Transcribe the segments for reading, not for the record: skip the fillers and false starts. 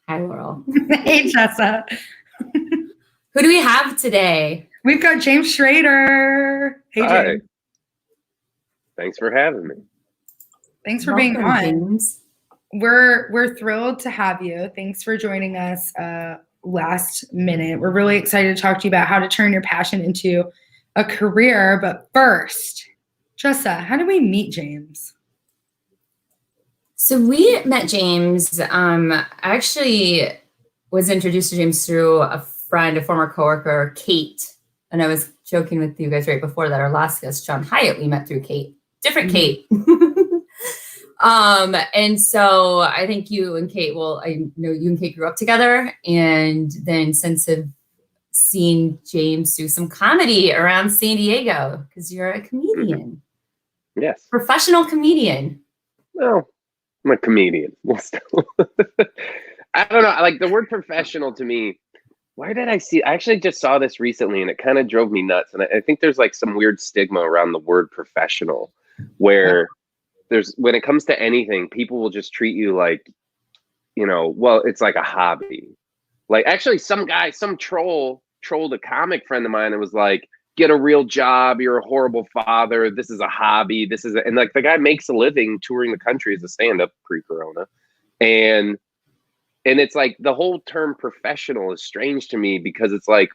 Hi, Laurel. Hey, Jessa. Who do we have today? We've got James Schrader. Hey, Hi. James. Thanks for having me. Thanks for being on. James. We're thrilled to have you. Thanks for joining us last minute. We're really excited to talk to you about how to turn your passion into a career. But first, Jessa, how did we meet James? So we met James. I actually was introduced to James through a friend, a former coworker, Kate. And I was joking with you guys right before that. Our last guest, John Hyatt, we met through Kate. Different Kate. And so I think you and Kate, I know you and Kate grew up together, and then since have seen James do some comedy around San Diego because you're a comedian. Yes. Professional comedian. Well, I'm a comedian. I don't know. Like the word professional to me, where did I see? I actually just saw this recently and it kind of drove me nuts. And I think there's like some weird stigma around the word professional where when it comes to anything, people will just treat you like, well, it's like a hobby. Like actually some troll trolled a comic friend of mine and was like, get a real job. You're a horrible father. This is a hobby. And like the guy makes a living touring the country as a stand-up pre-corona. And it's like the whole term professional is strange to me because it's like,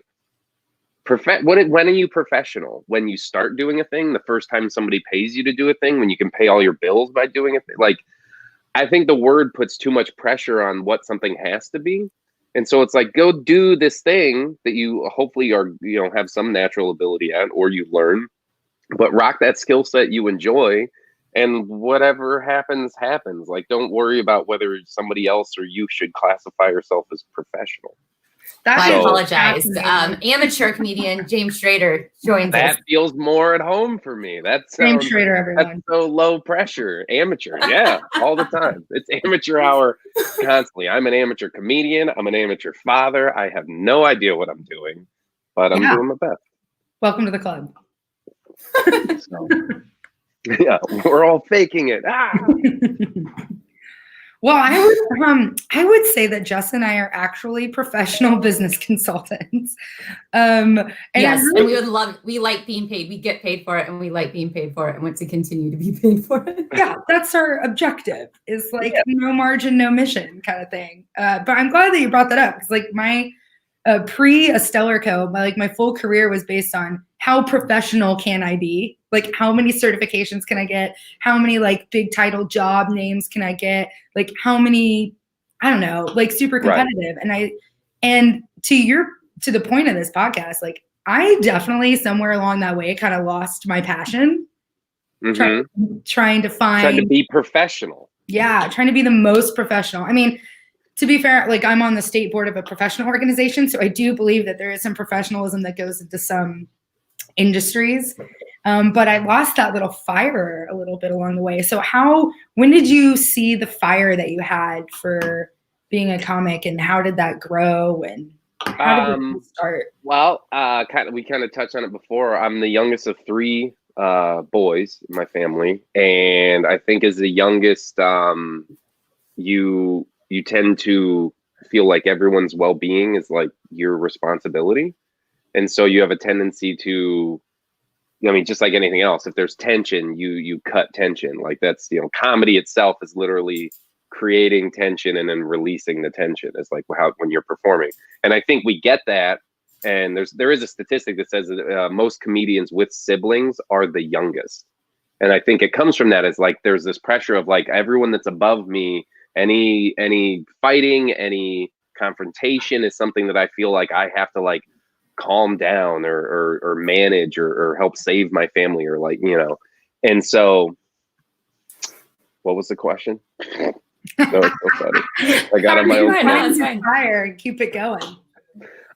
when are you professional? When you start doing a thing, the first time somebody pays you to do a thing, when you can pay all your bills by doing it. Like, I think the word puts too much pressure on what something has to be. And so it's like, go do this thing that you hopefully are, have some natural ability at, or you learn, but rock that skill set you enjoy, and whatever happens, happens. Like, don't worry about whether somebody else or you should classify yourself as professional. I apologize. Amateur comedian James Schrader joins us. That feels more at home for me. That's James Schrader, everyone. That's so low pressure. Amateur, yeah, all the time. It's amateur hour constantly. I'm an amateur comedian. I'm an amateur father. I have no idea what I'm doing, but I'm doing my best. Welcome to the club. So, yeah, we're all faking it. Well, I would say that Jess and I are actually professional business consultants. Yes, and we like being paid. We get paid for it, and we like being paid for it, and want to continue to be paid for it. Yeah, that's our objective. Is like no margin, no mission kind of thing. But I'm glad that you brought that up because like my pre-Stellarco, my full career was based on how professional can I be? Like how many certifications can I get? How many like big title job names can I get? Like how many, I don't know, like super competitive. Right. And to the point of this podcast, like I definitely somewhere along that way kind of lost my passion. Trying to be professional. Yeah. Trying to be the most professional. I mean, to be fair, like I'm on the state board of a professional organization. So I do believe that there is some professionalism that goes into some industries. But I lost that little fire a little bit along the way. So when did you see the fire that you had for being a comic, and how did that grow, and how did it start? Well, we kind of touched on it before. I'm the youngest of three boys in my family. And I think as the youngest, you tend to feel like everyone's well-being is like your responsibility. And so you have a tendency to, just like anything else, if there's tension, you cut tension. Like that's, comedy itself is literally creating tension and then releasing the tension. It's like when you're performing. And I think we get that. And there is a statistic that says that most comedians with siblings are the youngest. And I think it comes from that. It's like, there's this pressure of like everyone that's above me, any fighting, any confrontation is something that I feel like I have to like calm down or manage or help save my family or like, and so what was the question? No, it's so funny. I got on my own fire and keep it going.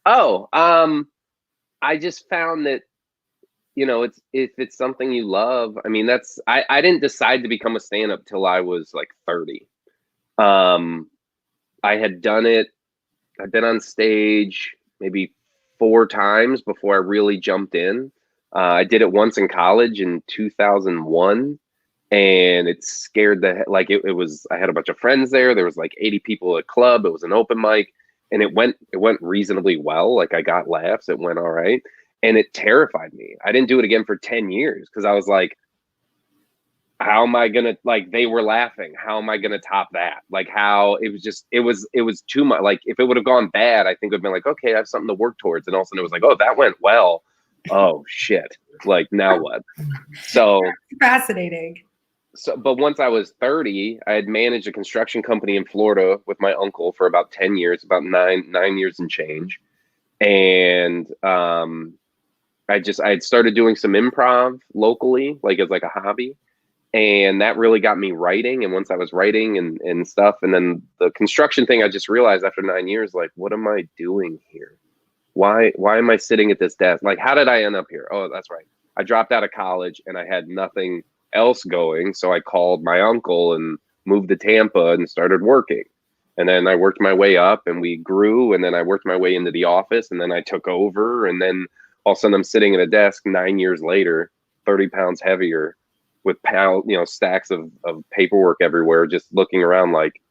I just found that, if it's something you love, I mean, I didn't decide to become a stand-up till I was like 30. I had done it. I'd been on stage maybe 4 times before I really jumped in. I did it once in college in 2001. and it scared like it was, I had a bunch of friends there. There was like 80 people at club. It was an open mic, and it went reasonably well. Like I got laughs. It went all right. And it terrified me. I didn't do it again for 10 years because I was like, how am I gonna, like, they were laughing, how am I gonna top that? Like, how it was just, it was too much. Like if it would have gone bad, I think it would have been like, okay, I have something to work towards. And all of a sudden it was like, oh, that went well. Oh shit. Like now what? So fascinating. So, but once I was 30, I had managed a construction company in Florida with my uncle for about 10 years, about nine years and change. And I had started doing some improv locally, like as like a hobby. And that really got me writing. And once I was writing and stuff, and then the construction thing, I just realized after 9 years, like, what am I doing here? Why am I sitting at this desk? Like, how did I end up here? Oh, that's right. I dropped out of college and I had nothing else going. So I called my uncle and moved to Tampa and started working. And then I worked my way up and we grew. And then I worked my way into the office and then I took over. And then all of a sudden I'm sitting at a desk 9 years later, 30 pounds heavier, with stacks of paperwork everywhere, just looking around like,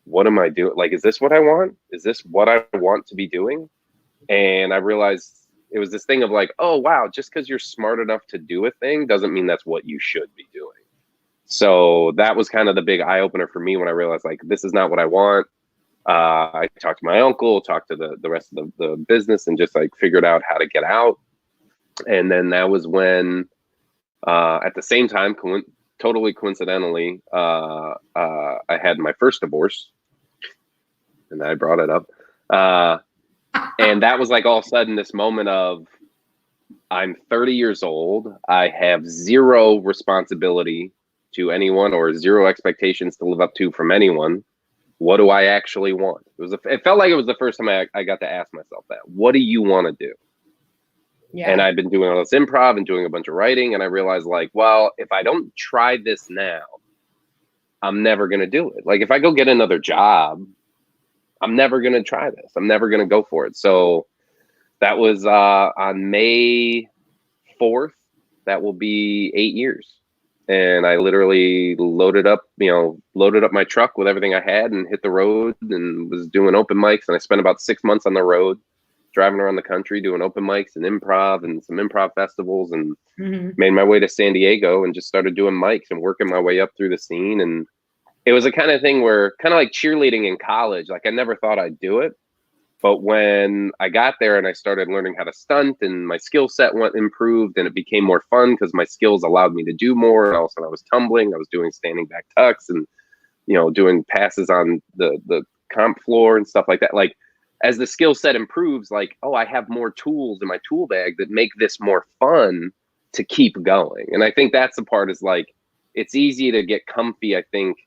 what am I doing? Like, is this what I want? Is this what I want to be doing? And I realized it was this thing of like, oh, wow, just because you're smart enough to do a thing doesn't mean that's what you should be doing. So that was kind of the big eye opener for me when I realized, like, this is not what I want. I talked to my uncle, talked to the rest of the business, and just like figured out how to get out. And then that was when, at the same time, totally coincidentally, I had my first divorce, and I brought it up. And that was like all of a sudden this moment of, I'm 30 years old. I have zero responsibility to anyone or zero expectations to live up to from anyone. What do I actually want? It felt like it was the first time I got to ask myself that. What do you want to do? Yeah. And I've been doing all this improv and doing a bunch of writing, and I realized, like, well, if I don't try this now, I'm never going to do it. Like, if I go get another job, I'm never going to try this. I'm never going to go for it. So that was on May 4th. That will be 8 years. And I literally loaded up my truck with everything I had and hit the road and was doing open mics. And I spent about 6 months on the road, driving around the country, doing open mics and improv and some improv festivals, and made my way to San Diego and just started doing mics and working my way up through the scene. And it was a kind of thing where, kind of like cheerleading in college, like I never thought I'd do it. But when I got there and I started learning how to stunt, and my skill set improved, and it became more fun because my skills allowed me to do more. And all of a sudden I was tumbling, I was doing standing back tucks and, doing passes on the comp floor and stuff like that. Like, as the skill set improves, like, oh, I have more tools in my tool bag that make this more fun to keep going. And I think that's the part, is like, it's easy to get comfy, I think,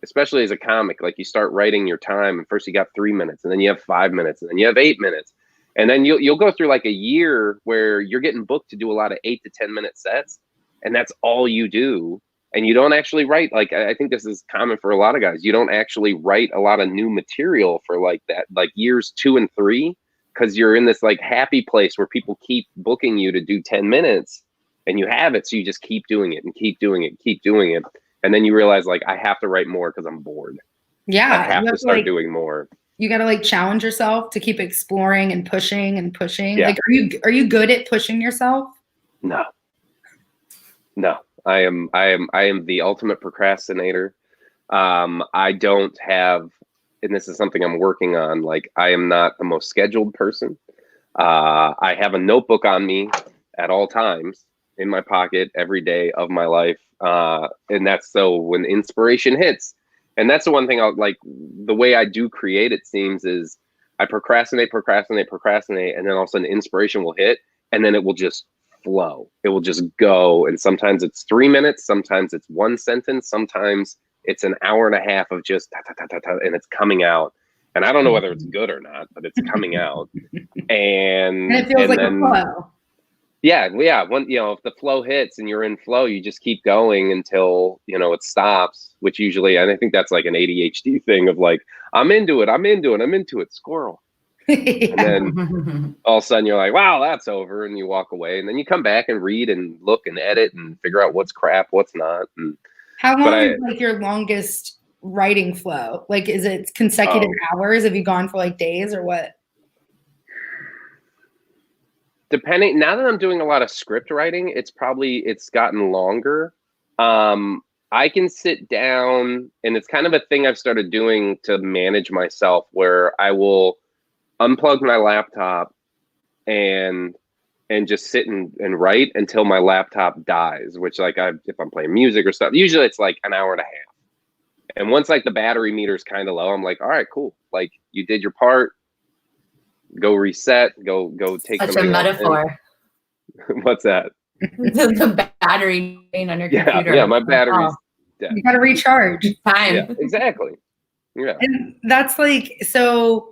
especially as a comic. Like, you start writing your time, and first you got 3 minutes, and then you have 5 minutes, and then you have 8 minutes. And then you'll go through like a year where you're getting booked to do a lot of 8 to 10 minute sets, and that's all you do. And you don't actually write. Like, I think this is common for a lot of guys. You don't actually write a lot of new material for like that, like years 2 and 3, because you're in this like happy place where people keep booking you to do 10 minutes and you have it. So you just keep doing it and keep doing it, and keep doing it. And then you realize, like, I have to write more because I'm bored. Yeah. I have to start doing more. You got to like challenge yourself to keep exploring and pushing and pushing. Yeah. Like, are you good at pushing yourself? No. I am the ultimate procrastinator. I don't have, and this is something I'm working on, like, I am not the most scheduled person. I have a notebook on me at all times, in my pocket, every day of my life. And that's so when inspiration hits. And that's the one thing the way I do create, it seems, is I procrastinate. And then all of a sudden inspiration will hit, and then it will just flow. It will just go. And sometimes it's 3 minutes. Sometimes it's one sentence. Sometimes it's an hour and a half of just and it's coming out. And I don't know whether it's good or not, but it's coming out. And it feels like a flow. Yeah. When, if the flow hits and you're in flow, you just keep going until, it stops, which usually, and I think that's like an ADHD thing of like, I'm into it, squirrel. Yeah. And then all of a sudden you're like, wow, that's over. And you walk away, and then you come back and read and look and edit and figure out what's crap, what's not. And How long is like your longest writing flow? Like, is it consecutive hours? Have you gone for like days or what? Depending, now that I'm doing a lot of script writing, it's gotten longer. I can sit down, and it's kind of a thing I've started doing to manage myself, where I will unplug my laptop and just sit and write until my laptop dies, which like if I'm playing music or stuff, usually it's like an hour and a half. And once like the battery meter's kind of low, I'm like, all right, cool. Like you did your part, go reset, go take such a metaphor. What's that? The battery being on your computer. Yeah, my battery's dead. You gotta recharge. Time. Yeah, exactly. Yeah. And that's like, so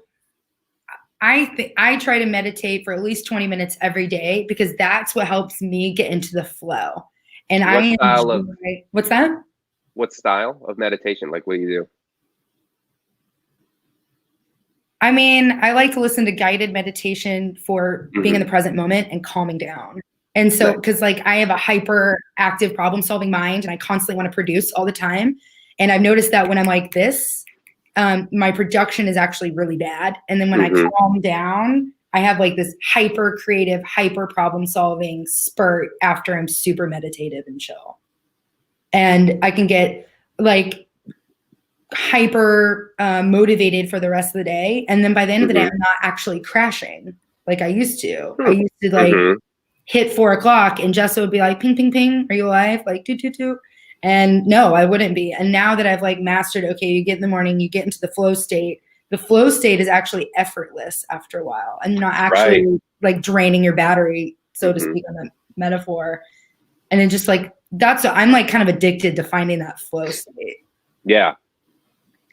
I try to meditate for at least 20 minutes every day because that's what helps me get into the flow. And what's that? What style of meditation? Like, what do you do? I mean, I like to listen to guided meditation for being in the present moment and calming down. And so, because like I have a hyperactive problem solving mind and I constantly want to produce all the time. And I've noticed that when I'm like this, my production is actually really bad. And then when I calm down, I have like this hyper creative, hyper problem solving spurt after I'm super meditative and chill. And I can get like hyper motivated for the rest of the day. And then by the end of the day, I'm not actually crashing like I used to. I used to like hit 4 o'clock and Jessa would be like, ping, ping, ping. Are you alive? Like, toot, toot, toot. And no, I wouldn't be. And now that I've like mastered, okay, you get in the morning, you get into the flow state. The flow state is actually effortless after a while. And you're not actually like draining your battery, so to speak, on a metaphor. And it just like, I'm like kind of addicted to finding that flow state. Yeah.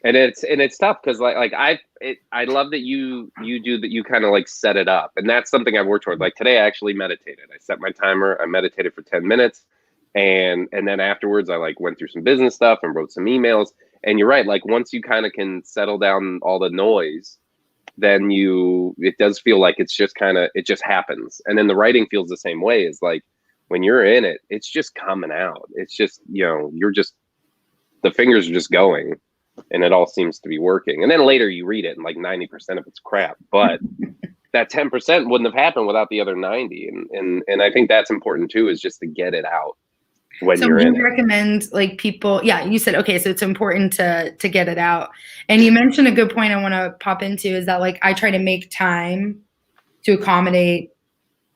And it's tough because like I love that you do that, you kind of like set it up, and that's something I've worked toward. Like today I actually meditated. I set my timer, I meditated for 10 minutes and then afterwards I like went through some business stuff and wrote some emails. And you're right, like once you kind of can settle down all the noise, then it does feel like it's just it just happens. And then the writing feels the same way. Is like when you're in it, it's just coming out. It's just, the fingers are just going. And it all seems to be working. And then later you read it and like 90% of it's crap. But that 10% wouldn't have happened without the other 90. And I think that's important too, is just to get it out when you're in it. So you recommend like people, you said, okay, so it's important to get it out. And you mentioned a good point I want to pop into is that like I try to make time to accommodate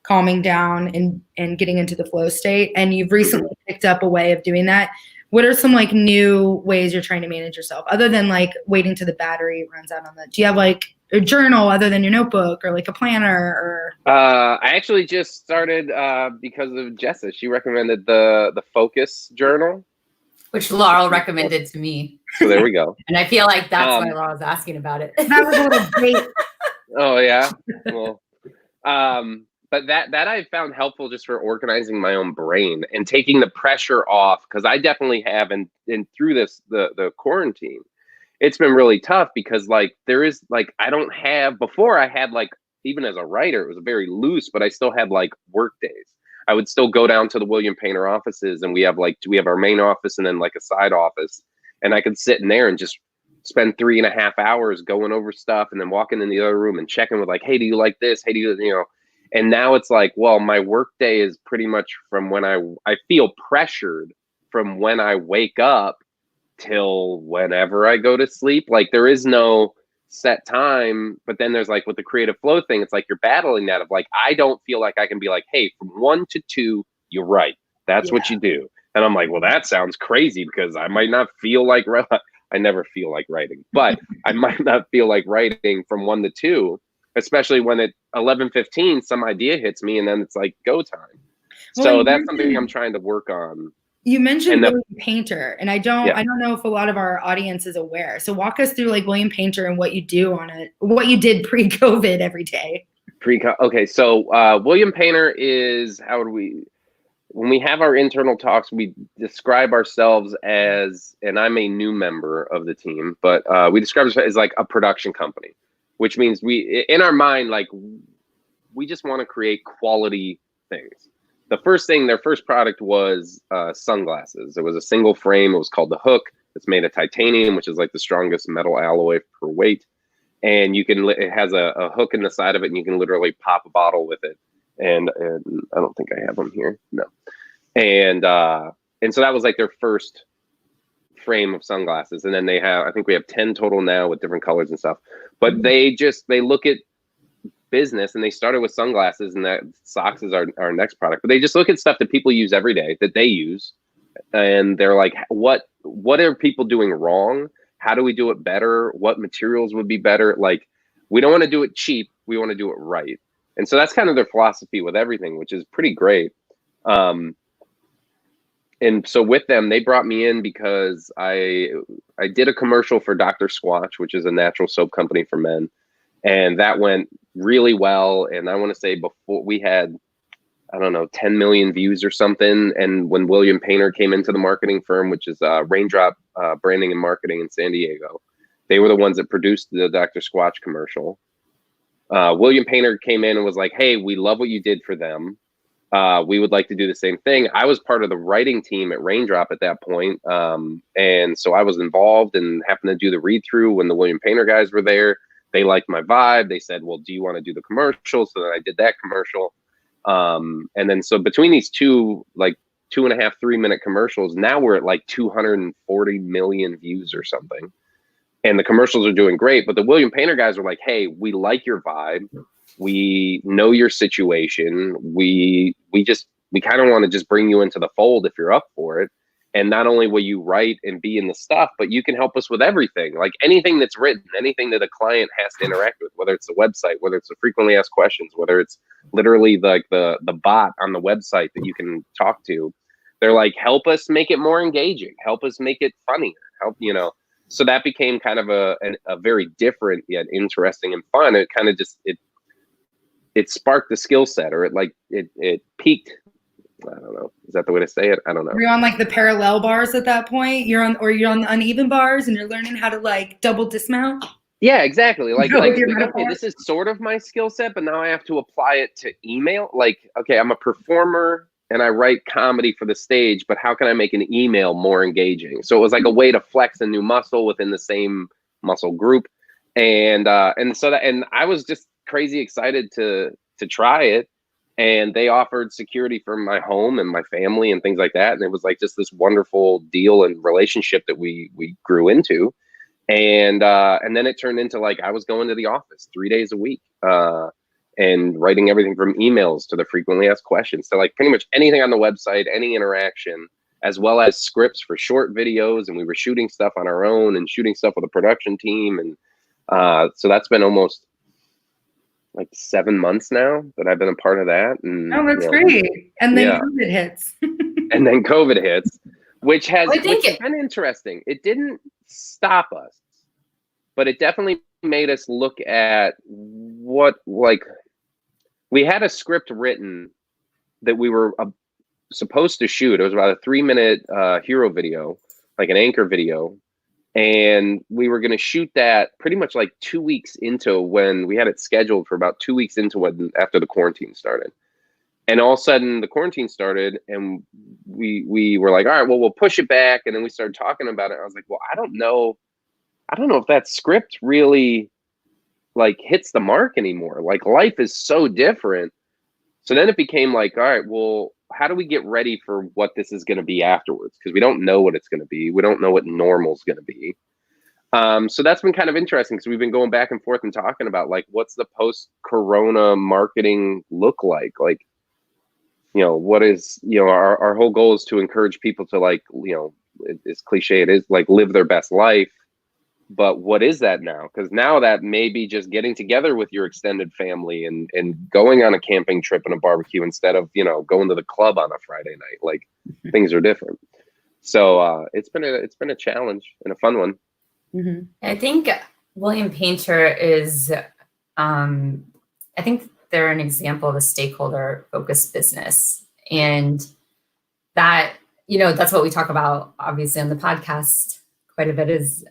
calming down and getting into the flow state. And you've recently picked up a way of doing that. What are some like new ways you're trying to manage yourself other than like waiting till the battery runs out on that? Do you have like a journal other than your notebook or like a planner or? I actually just started because of Jessa. She recommended the Focus journal, which Laurel recommended to me. So there we go. And I feel like that's why Laurel's asking about it. That was a little bait. Oh yeah. Well, but that I found helpful just for organizing my own brain and taking the pressure off, because I definitely have, and through this the quarantine, it's been really tough because like there is like I don't have, before I had like, even as a writer it was very loose, but I still had like work days. I would still go down to the William Painter offices, and we have our main office and then like a side office, and I could sit in there and just spend 3.5 hours going over stuff and then walking in the other room and checking with like, hey, do you like this? Hey, do you And now it's like, well, my work day is pretty much from when I feel pressured from when I wake up till whenever I go to sleep. Like there is no set time, but then there's like with the creative flow thing, it's like you're battling that of like, I don't feel like I can be like, hey, from 1 to 2, you're right. That's what you do. And I'm like, well, that sounds crazy because I might not feel like, I never feel like writing, but I might not feel like writing from 1 to 2. Especially when at 11:15 some idea hits me and then it's like go time. Well, so that's something I'm trying to work on. You mentioned William Painter, and I don't know if a lot of our audience is aware. So walk us through like William Painter and what you do on it, what you did pre-COVID every day. Okay, so William Painter is, when we have our internal talks, we describe ourselves as, and I'm a new member of the team, but we describe ourselves as like a production company. Which means we, in our mind, like we just want to create quality things. the first thing, their first product was sunglasses. It was a single frame. It was called the Hook. It's made of titanium, which is like the strongest metal alloy per weight. And it has a hook in the side of it, and you can literally pop a bottle with it. And I don't think I have them here. No. And so that was like their first frame of sunglasses. And then I think we have 10 total now with different colors and stuff. But they look at business, and they started with sunglasses, and that socks is our next product. But they just look at stuff that people use every day that they use, and they're like, what are people doing wrong? How do we do it better? What materials would be better? Like, we don't want to do it cheap. We want to do it right. And so that's kind of their philosophy with everything, which is pretty great. And so with them, they brought me in because I did a commercial for Dr. Squatch, which is a natural soap company for men. And that went really well. And I want to say before we had, I don't know, 10 million views or something. And when William Painter came into the marketing firm, which is Raindrop Branding and Marketing in San Diego, they were the ones that produced the Dr. Squatch commercial. William Painter came in and was like, hey, we love what you did for them. We would like to do the same thing. I was part of the writing team at Raindrop at that point. And so I was involved and happened to do the read through when the William Painter guys were there. They liked my vibe. They said, well, do you want to do the commercial? So then I did that commercial. And then so between these two, like 2.5, 3 minute commercials, now we're at like 240 million views or something. And the commercials are doing great. But the William Painter guys were like, hey, we like your vibe. We know your situation. We kind of want to just bring you into the fold if you're up for it. And not only will you write and be in the stuff, but you can help us with everything, like anything that's written, anything that a client has to interact with, whether it's the website, whether it's the frequently asked questions, whether it's literally like the bot on the website that you can talk to. They're like, help us make it more engaging, help us make it funnier, So that became kind of a very different yet interesting and fun. It kind of just it sparked the skill set, or it peaked. I don't know. Is that the way to say it? I don't know. You're on like the parallel bars at that point. You're on the uneven bars, and you're learning how to like double dismount. Yeah, exactly. Like okay, this is sort of my skill set, but now I have to apply it to email. Like, okay, I'm a performer and I write comedy for the stage, but how can I make an email more engaging? So it was like a way to flex a new muscle within the same muscle group, and I was just crazy excited to try it. And they offered security for my home and my family and things like that. And it was like just this wonderful deal and relationship that we grew into. And then it turned into like I was going to the office 3 days a week and writing everything from emails to the frequently asked questions to like pretty much anything on the website, any interaction, as well as scripts for short videos. And we were shooting stuff on our own and shooting stuff with a production team. And so that's been almost like 7 months now that I've been a part of that. And that's great. And then COVID hits. And then COVID hits, which has been interesting. It didn't stop us, but it definitely made us look at what, like, we had a script written that we were supposed to shoot. It was about a 3-minute hero video, like an anchor video. And we were going to shoot that pretty much like 2 weeks into when we had it scheduled for about 2 weeks into after the quarantine started. And all of a sudden the quarantine started and we were like, all right, well, we'll push it back. And then we started talking about it. I was like, well, I don't know if that script really like hits the mark anymore. Like life is so different. So then it became like, all right, well, how do we get ready for what this is going to be afterwards? Because we don't know what it's going to be. We don't know what normal is going to be. So that's been kind of interesting because we've been going back and forth and talking about like, what's the post-corona marketing look like? Like, what is, our whole goal is to encourage people to like, as cliche it is, like live their best life. But what is that now? Because now that may be just getting together with your extended family and going on a camping trip and a barbecue instead of, going to the club on a Friday night. Like things are different. So it's been a challenge and a fun one. Mm-hmm. I think William Painter is, I think they're an example of a stakeholder focused business. And that, that's what we talk about obviously on the podcast quite a bit, is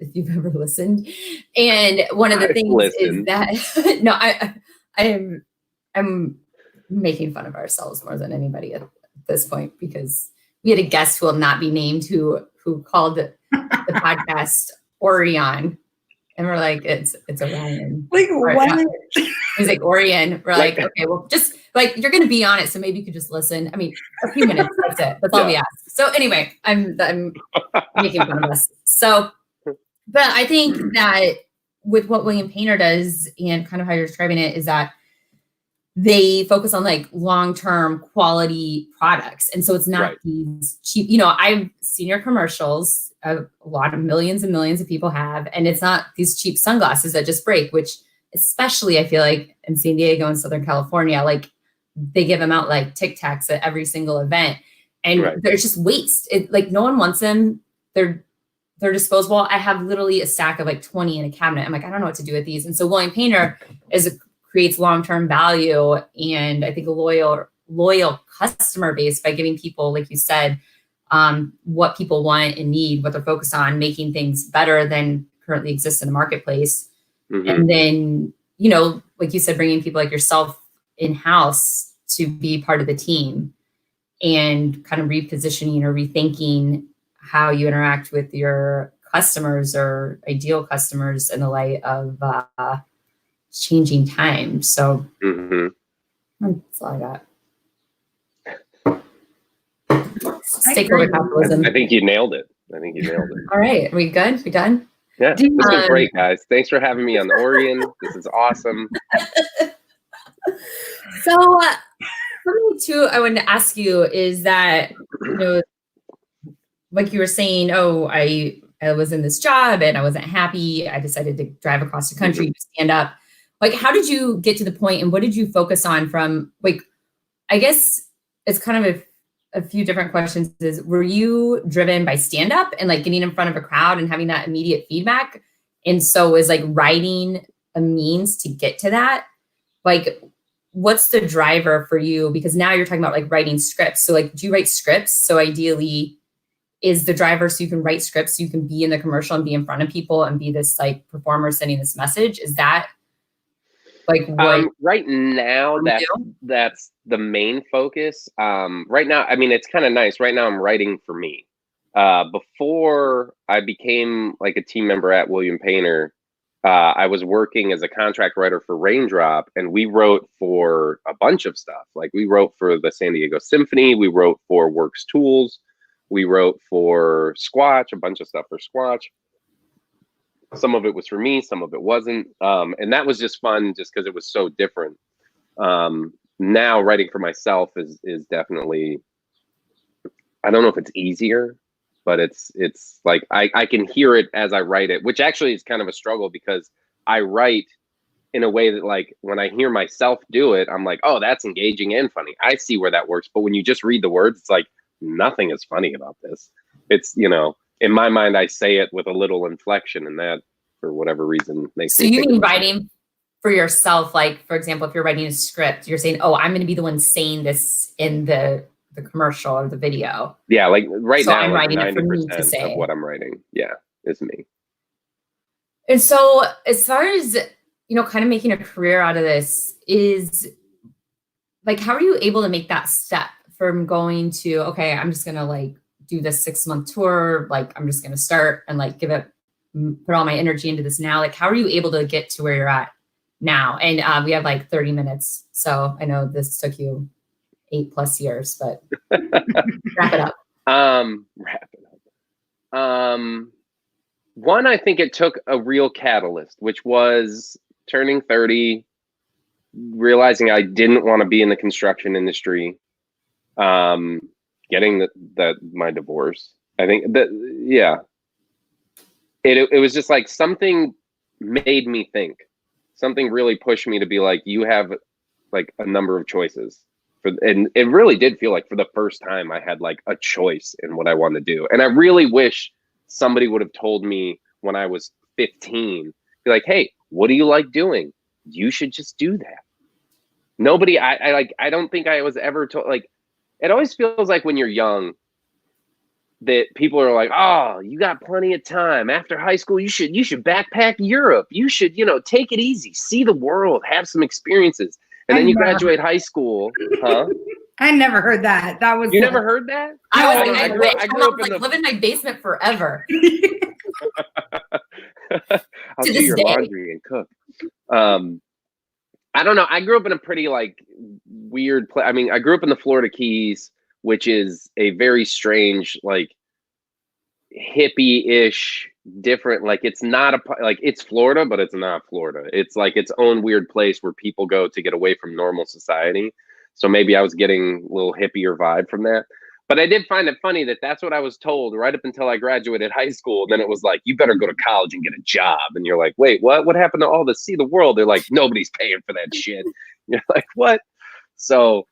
if you've ever listened. And one of the things is that, no, I'm making fun of ourselves more than anybody at this point, because we had a guest who will not be named who called the podcast Orion. And we're like, it's Orion. Like, what? He's like, Orion. We're like, Like- okay, well, just like, you're going to be on it. So maybe you could just listen. I mean, a few minutes. That's it. That's all we ask. So anyway, I'm making fun of us. So, but I think that with what William Painter does and kind of how you're describing it is that they focus on like long-term quality products. And so it's not these cheap, I've seen your commercials, a lot of millions and millions of people have, and it's not these cheap sunglasses that just break, which especially I feel like in San Diego and Southern California, like they give them out like Tic Tacs at every single event, and there's just waste. Like no one wants them. They're disposable. I have literally a stack of like 20 in a cabinet. I'm like, I don't know what to do with these. And so William Painter creates long-term value, and I think a loyal customer base by giving people, like you said, what people want and need, what they're focused on, making things better than currently exist in the marketplace. Mm-hmm. And then, like you said, bringing people like yourself in-house to be part of the team and kind of repositioning or rethinking how you interact with your customers or ideal customers in the light of changing times. So that's all I got. Stakeholder capitalism. I think you nailed it. All right. Are we good? We done? Yeah. This was great, guys. Thanks for having me on the Orion. This is awesome. So something too I wanted to ask you is that, like you were saying, I was in this job and I wasn't happy. I decided to drive across the country to stand up. Like, how did you get to the point and what did you focus on from, like, I guess it's kind of a few different questions is, were you driven by stand up and like getting in front of a crowd and having that immediate feedback? And so is like writing a means to get to that? Like, what's the driver for you? Because now you're talking about like writing scripts. So like, do you write scripts? So ideally is the driver so you can write scripts, so you can be in the commercial and be in front of people and be this like performer sending this message? Is that like what right now that's the main focus. Right now, I mean, it's kind of nice. Right now I'm writing for me. Before I became like a team member at William Painter, I was working as a contract writer for Raindrop, and we wrote for a bunch of stuff. Like we wrote for the San Diego Symphony, we wrote for Works Tools, we wrote for Squatch, a bunch of stuff for Squatch. Some of it was for me, some of it wasn't. And that was just fun just because it was so different. Now writing for myself is definitely, I don't know if it's easier, but it's like I can hear it as I write it, which actually is kind of a struggle because I write in a way that like when I hear myself do it, I'm like, oh, that's engaging and funny. I see where that works. But when you just read the words, it's like, nothing is funny about this. It's, in my mind, I say it with a little inflection, and that, for whatever reason, makes so you mean writing for yourself, like, for example, if you're writing a script, you're saying, oh, I'm going to be the one saying this in the commercial or the video. Yeah, like right now, I'm like writing it for me to 90% say. of what I'm writing, is me. And so as far as, kind of making a career out of this is, like, how are you able to make that step from going to, okay, I'm just going to, like, do this 6-month tour, like, I'm just going to start and, like, put all my energy into this now. Like, how are you able to get to where you're at now? And we have, like, 30 minutes. So I know this took you 8+ years, but wrap it up. One, I think it took a real catalyst, which was turning 30, realizing I didn't want to be in the construction industry, getting my divorce. I think that, it was just like something made me think. Something really pushed me to be like, you have like a number of choices. And it really did feel like for the first time I had like a choice in what I wanted to do. And I really wish somebody would have told me when I was 15, be like, hey, what do you like doing? You should just do that. Nobody, I don't think I was ever told, like, it always feels like when you're young that people are like, oh, you got plenty of time after high school. You should backpack Europe. You should, take it easy, see the world, have some experiences. And then I've you never- graduate high school, huh? I never heard that. That was You like- never heard that? I was No, like, I grew up in like the. live in my basement forever. I'll To do this your day. laundry and cook. I don't know. I grew up in a pretty like weird place. I mean, I grew up in the Florida Keys, which is a very strange, like hippie-ish, different. Like it's not like it's Florida, but it's not Florida. It's like its own weird place where people go to get away from normal society. So maybe I was getting a little hippier vibe from that. But I did find it funny that that's what I was told right up until I graduated high school. And then it was like, you better go to college and get a job. And you're like, wait, what? What happened to all the see the world? They're like, nobody's paying for that shit. You're like, what? So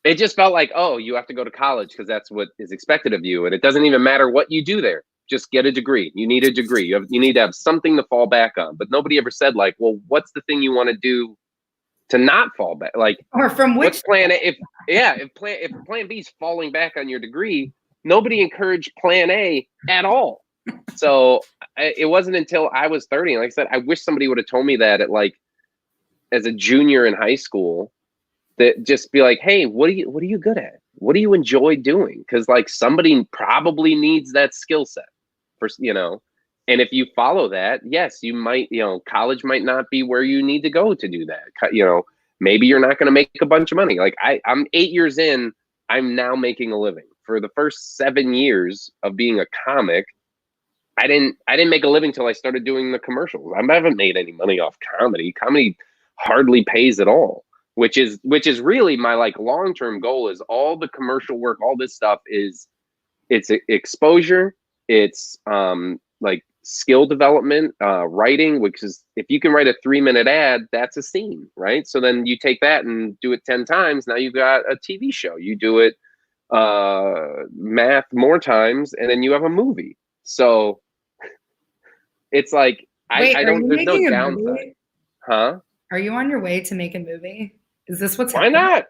it just felt like, oh, you have to go to college because that's what is expected of you. And it doesn't even matter what you do there. Just get a degree. You need a degree. You need to have something to fall back on. But nobody ever said like, well, what's the thing you want to do to not fall back? Like, or from which what's plan A? If plan B is falling back on your degree, nobody encouraged plan A at all. So it wasn't until I was 30. And like I said, I wish somebody would have told me that at like as a junior in high school, that just be like, hey, what are you good at? What do you enjoy doing? Because like somebody probably needs that skill set for, and if you follow that, yes, you might, college might not be where you need to go to do that. Maybe you're not going to make a bunch of money. Like I'm 8 years in, I'm now making a living. For the first 7 years of being a comic, I didn't make a living till I started doing the commercials. I haven't made any money off comedy. Comedy hardly pays at all, which is really my like long-term goal. Is all the commercial work, all this stuff it's exposure, it's like skill development, writing, which is if you can write a 3-minute ad, that's a scene, right? So then you take that and do it 10 times. Now you've got a TV show. You do it math more times, and then you have a movie. So it's like Wait, I don't. There's no making a downside, movie? huh? Are you on your way to make a movie? Is this what's Why happening? not?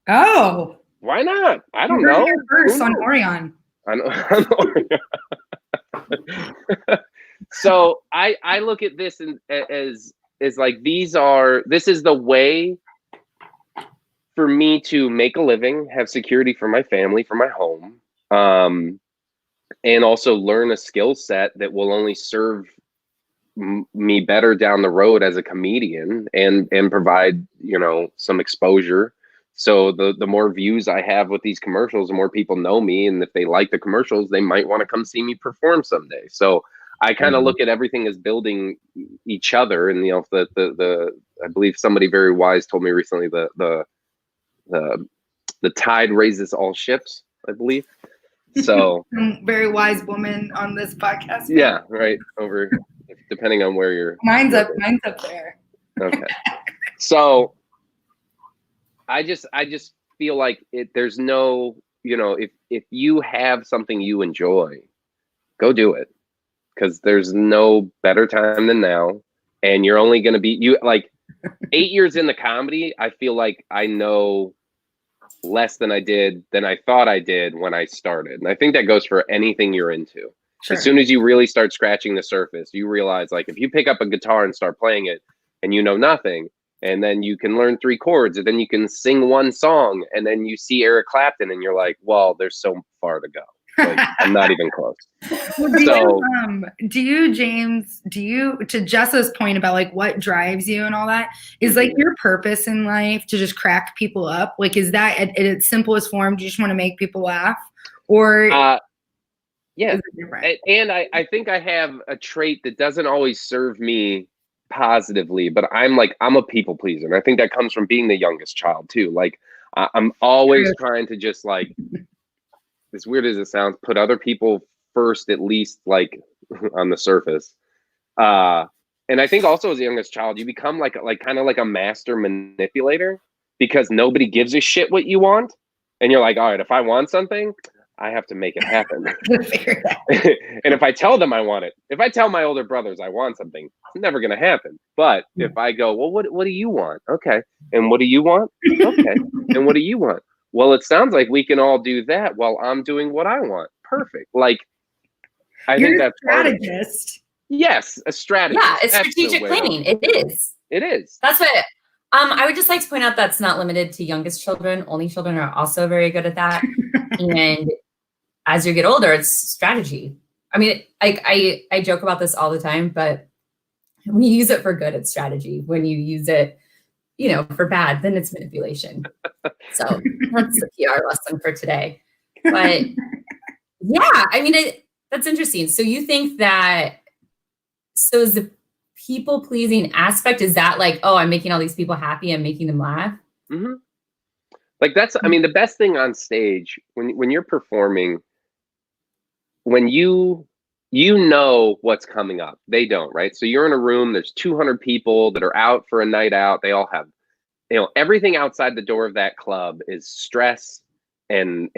Oh, Why not? I don't you heard know. it here first Who on knows? Orion. So I look at this as like this is the way for me to make a living, have security for my family, for my home, and also learn a skill set that will only serve me better down the road as a comedian and provide some exposure. So the more views I have with these commercials, the more people know me, and if they like the commercials, they might want to come see me perform someday. So I kind of look at everything as building each other. And the I believe somebody very wise told me recently the tide raises all ships, I believe. So Very wise woman on this podcast. yeah, right, over depending on where you're. Mine's up there. Okay. So I just feel like there's no, if you have something you enjoy, go do it. Because there's no better time than now. And you're only going to be 8 years in the comedy. I feel like I know less than I thought I did when I started. And I think that goes for anything you're into. Sure. As soon as you really start scratching the surface, you realize like if you pick up a guitar and start playing it and you know nothing, and then you can learn 3 chords, and then you can sing one song, and then you see Eric Clapton and you're like, well, there's so far to go. Like, I'm not even close. Well, do you, James, to Jessa's point about like what drives you and all that, is like your purpose in life to just crack people up? Like, is that at its simplest form? Do you just want to make people laugh? Or yeah. is it different? And I think I have a trait that doesn't always serve me positively, but I'm a people pleaser. And I think that comes from being the youngest child too. Like I'm always trying to just like, as weird as it sounds, put other people first, at least like on the surface. And I think also as a youngest child, you become kind of like a master manipulator because nobody gives a shit what you want. And you're like, all right, if I want something, I have to make it happen. And if I tell them I want it, if I tell my older brothers I want something, it's never going to happen. But if I go, well, what do you want? Okay. And what do you want? Okay. And what do you want? Well, it sounds like we can all do that while I'm doing what I want. Perfect. Like, I think that's a strategist. Yes, a strategist. Yeah, it's strategic planning. It is. It is. That's what I would just like to point out that's not limited to youngest children. Only children are also very good at that. And as you get older, it's strategy. I mean, I joke about this all the time, but when you use it for good, it's strategy. When you use it, for bad, then it's manipulation. So that's the PR lesson for today. But yeah, I mean, that's interesting. So you think so is the people pleasing aspect, is that like, oh, I'm making all these people happy, I'm making them laugh? Mm-hmm. Like the best thing on stage when you're performing, when you know what's coming up, they don't, right? So you're in a room, there's 200 people that are out for a night out. They all have, everything outside the door of that club is stress and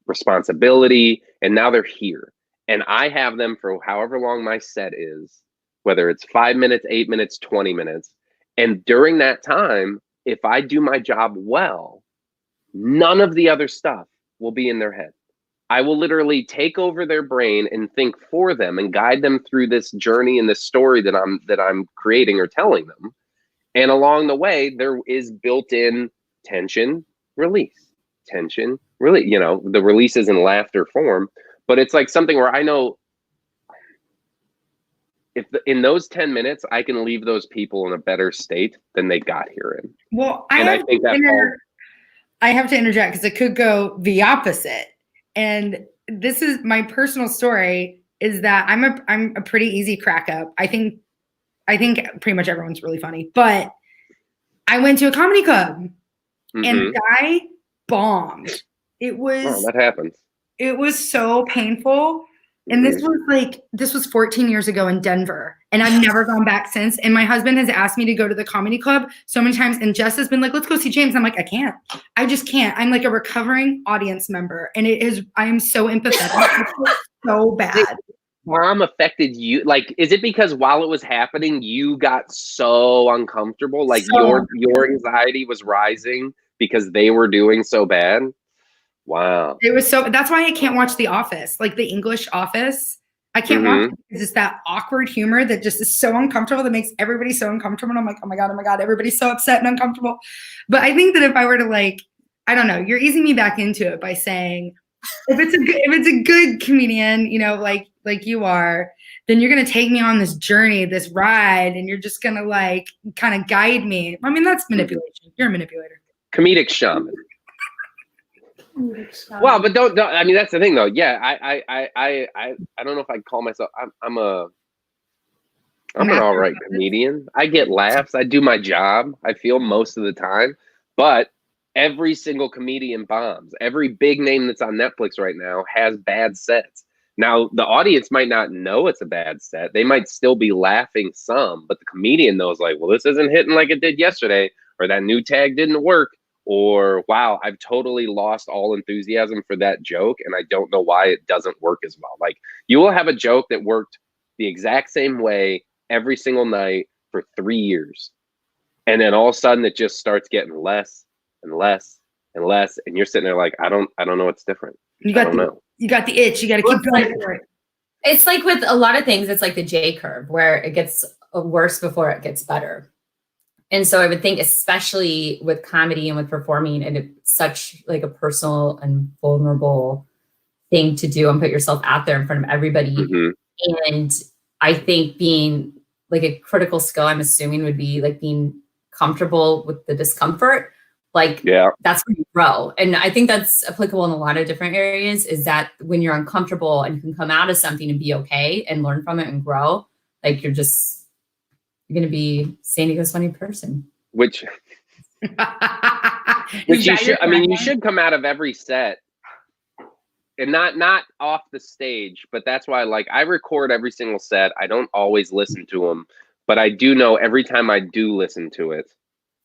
responsibility. And now they're here. And I have them for however long my set is, whether it's 5 minutes, 8 minutes, 20 minutes. And during that time, if I do my job well, none of the other stuff will be in their head. I will literally take over their brain and think for them and guide them through this journey and this story that I'm creating or telling them. And along the way, there is built-in tension, release, tension, release. The release is in laughter form, but it's like something where I know if in those 10 minutes, I can leave those people in a better state than they got here in. Well, I have to interject because it could go the opposite. And this is my personal story, is that I'm a pretty easy crack up. I think pretty much everyone's really funny, but I went to a comedy club and the guy bombed. It was, that happens. It was so painful. And this was 14 years ago in Denver, and I've never gone back since. And my husband has asked me to go to the comedy club so many times, and Jess has been like, let's go see James. I'm like, I can't. I just can't. I'm like a recovering audience member, and I am so empathetic. It's so bad. Mom affected you? Like, is it because while it was happening, you got so uncomfortable? Like your anxiety was rising because they were doing so bad? Wow. It was that's why I can't watch The Office, like the English Office. I can't watch it because it's that awkward humor that just is so uncomfortable, that makes everybody so uncomfortable. And I'm like, oh my God, everybody's so upset and uncomfortable. But I think that if I were to I don't know, you're easing me back into it by saying, if it's a good comedian, like you are, then you're going to take me on this journey, this ride, and you're just going to kind of guide me. I mean, that's manipulation. You're a manipulator. Comedic shaman. Well, but don't. I mean, that's the thing, though. Yeah, I don't know if I'd call myself. I'm an all right comedian. I get laughs. I do my job. I feel most of the time, but every single comedian bombs. Every big name that's on Netflix right now has bad sets. Now, the audience might not know it's a bad set. They might still be laughing some, but the comedian knows, like, well, this isn't hitting like it did yesterday, or that new tag didn't work. Or, wow, I've totally lost all enthusiasm for that joke, and I don't know why it doesn't work as well. Like, you will have a joke that worked the exact same way every single night for 3 years. And then all of a sudden it just starts getting less and less and less. And you're sitting there like, I don't know what's different. You got the itch. You got to keep going for it. It's like with a lot of things, it's like the J curve where it gets worse before it gets better. And so I would think, especially with comedy and with performing, and it's such like a personal and vulnerable thing to do and put yourself out there in front of everybody. And I think being like a critical skill, I'm assuming, would be like being comfortable with the discomfort. Like, that's where you grow. And I think that's applicable in a lot of different areas, is that when you're uncomfortable and you can come out of something and be okay and learn from it and grow, like you're going to be San Diego's funny person. Which you should, I mean, you should come out of every set, and not off the stage, but that's why, like, I record every single set. I don't always listen to them, but I do know every time I do listen to it,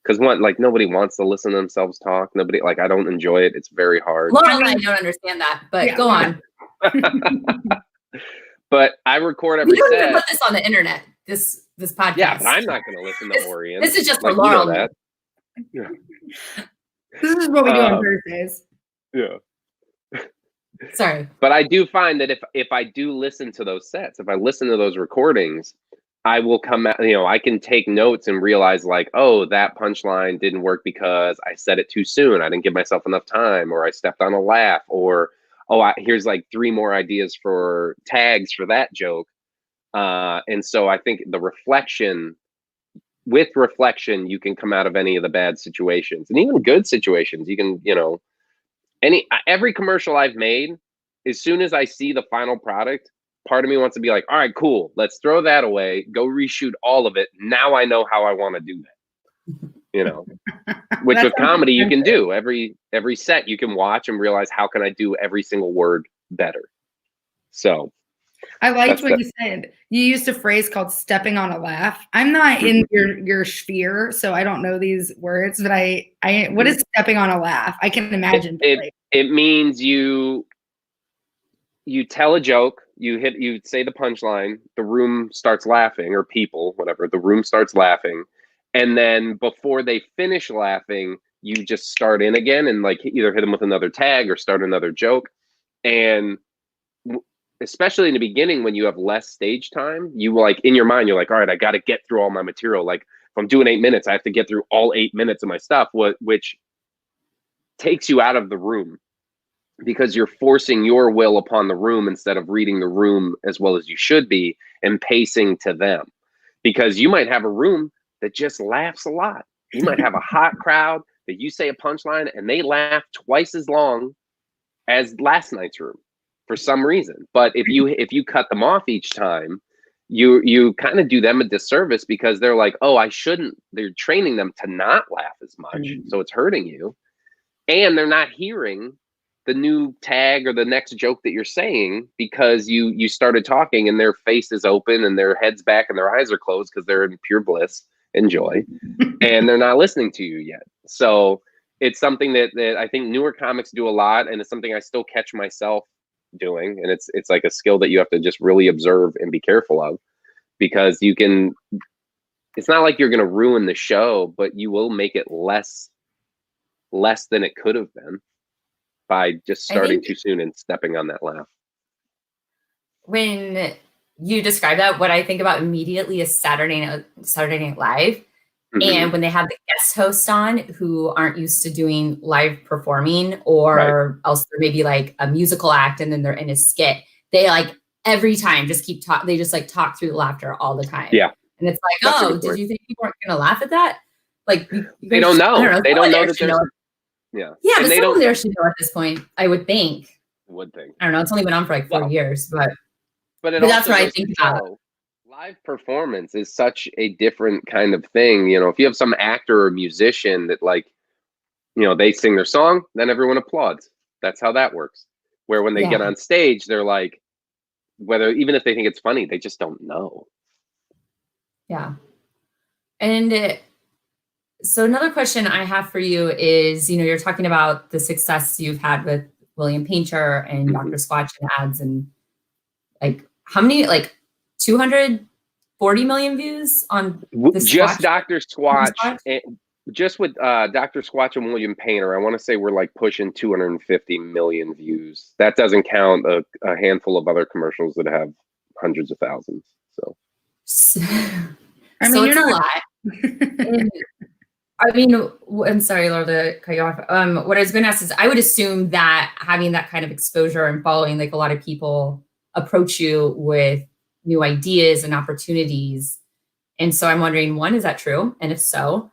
because nobody wants to listen to themselves talk. Nobody, I don't enjoy it. It's very hard. Well, I don't understand that, but go on. But I record every set. You put this on the internet. This podcast. Yeah, but I'm not going to listen to ORION. This is just for Laurel. That. Yeah. This is what we do on Thursdays. Yeah. Sorry. But I do find that if I do listen to those sets, if I listen to those recordings, I will come out, I can take notes and realize like, oh, that punchline didn't work because I said it too soon. I didn't give myself enough time, or I stepped on a laugh, or, oh, here's like 3 more ideas for tags for that joke. And so I think with reflection, you can come out of any of the bad situations, and even good situations. You can, every commercial I've made, as soon as I see the final product, part of me wants to be like, all right, cool, let's throw that away, go reshoot all of it. Now I know how I want to do that. Which with comedy you can do. Every set you can watch and realize, how can I do every single word better? So I liked what you said. You used a phrase called stepping on a laugh. I'm not in your sphere, so I don't know these words, but I what is stepping on a laugh? I can imagine. It means you tell a joke, you say the punchline, the room starts laughing, or people, whatever, the room starts laughing. And then before they finish laughing, you just start in again and like either hit them with another tag or start another joke. And especially in the beginning, when you have less stage time, you like in your mind, you're like, all right, I got to get through all my material. Like if I'm doing 8 minutes, I have to get through all 8 minutes of my stuff, which takes you out of the room, because you're forcing your will upon the room instead of reading the room as well as you should be and pacing to them. Because you might have a room that just laughs a lot. You might have a hot crowd that you say a punchline and they laugh twice as long as last night's room for some reason. But if you cut them off each time, you kind of do them a disservice, because they're like, oh, I shouldn't. They're training them to not laugh as much, so it's hurting you. And they're not hearing the new tag or the next joke that you're saying, because you started talking and their face is open and their head's back and their eyes are closed because they're in pure bliss and joy, and they're not listening to you yet. So it's something that I think newer comics do a lot, and it's something I still catch myself doing. And it's like a skill that you have to just really observe and be careful of, because it's not like you're going to ruin the show, but you will make it less than it could have been by just starting too soon and stepping on that laugh. When you describe that, what I think about immediately is Saturday Night Live. And when they have the guest host on who aren't used to doing live performing, or else they're maybe like a musical act and then they're in a skit, they like every time just keep talk. They just like talk through the laughter all the time. Yeah. And it's like, oh, did you think people weren't going to laugh at that? Like they don't know. They don't know that there's. Yeah. Yeah, but someone there should know at this point, I would think. I don't know. It's only been on for like 4 years, but that's what I think about. Live performance is such a different kind of thing. If you have some actor or musician that like, they sing their song, then everyone applauds. That's how that works. Where when they get on stage, they're like, even if they think it's funny, they just don't know. Yeah. And so another question I have for you is, you're talking about the success you've had with William Painter and Dr. Squatch and ads, and like how many, like 240 million views on just Dr. Squatch, and just with Dr. Squatch and William Painter, I want to say we're like pushing 250 million views. That doesn't count a handful of other commercials that have hundreds of thousands. So I mean, you're not a lot. I mean, I'm sorry, Laura, to cut you off. What I was going to ask is, I would assume that having that kind of exposure and following, like a lot of people approach you with new ideas and opportunities. And so I'm wondering, one, is that true? And if so,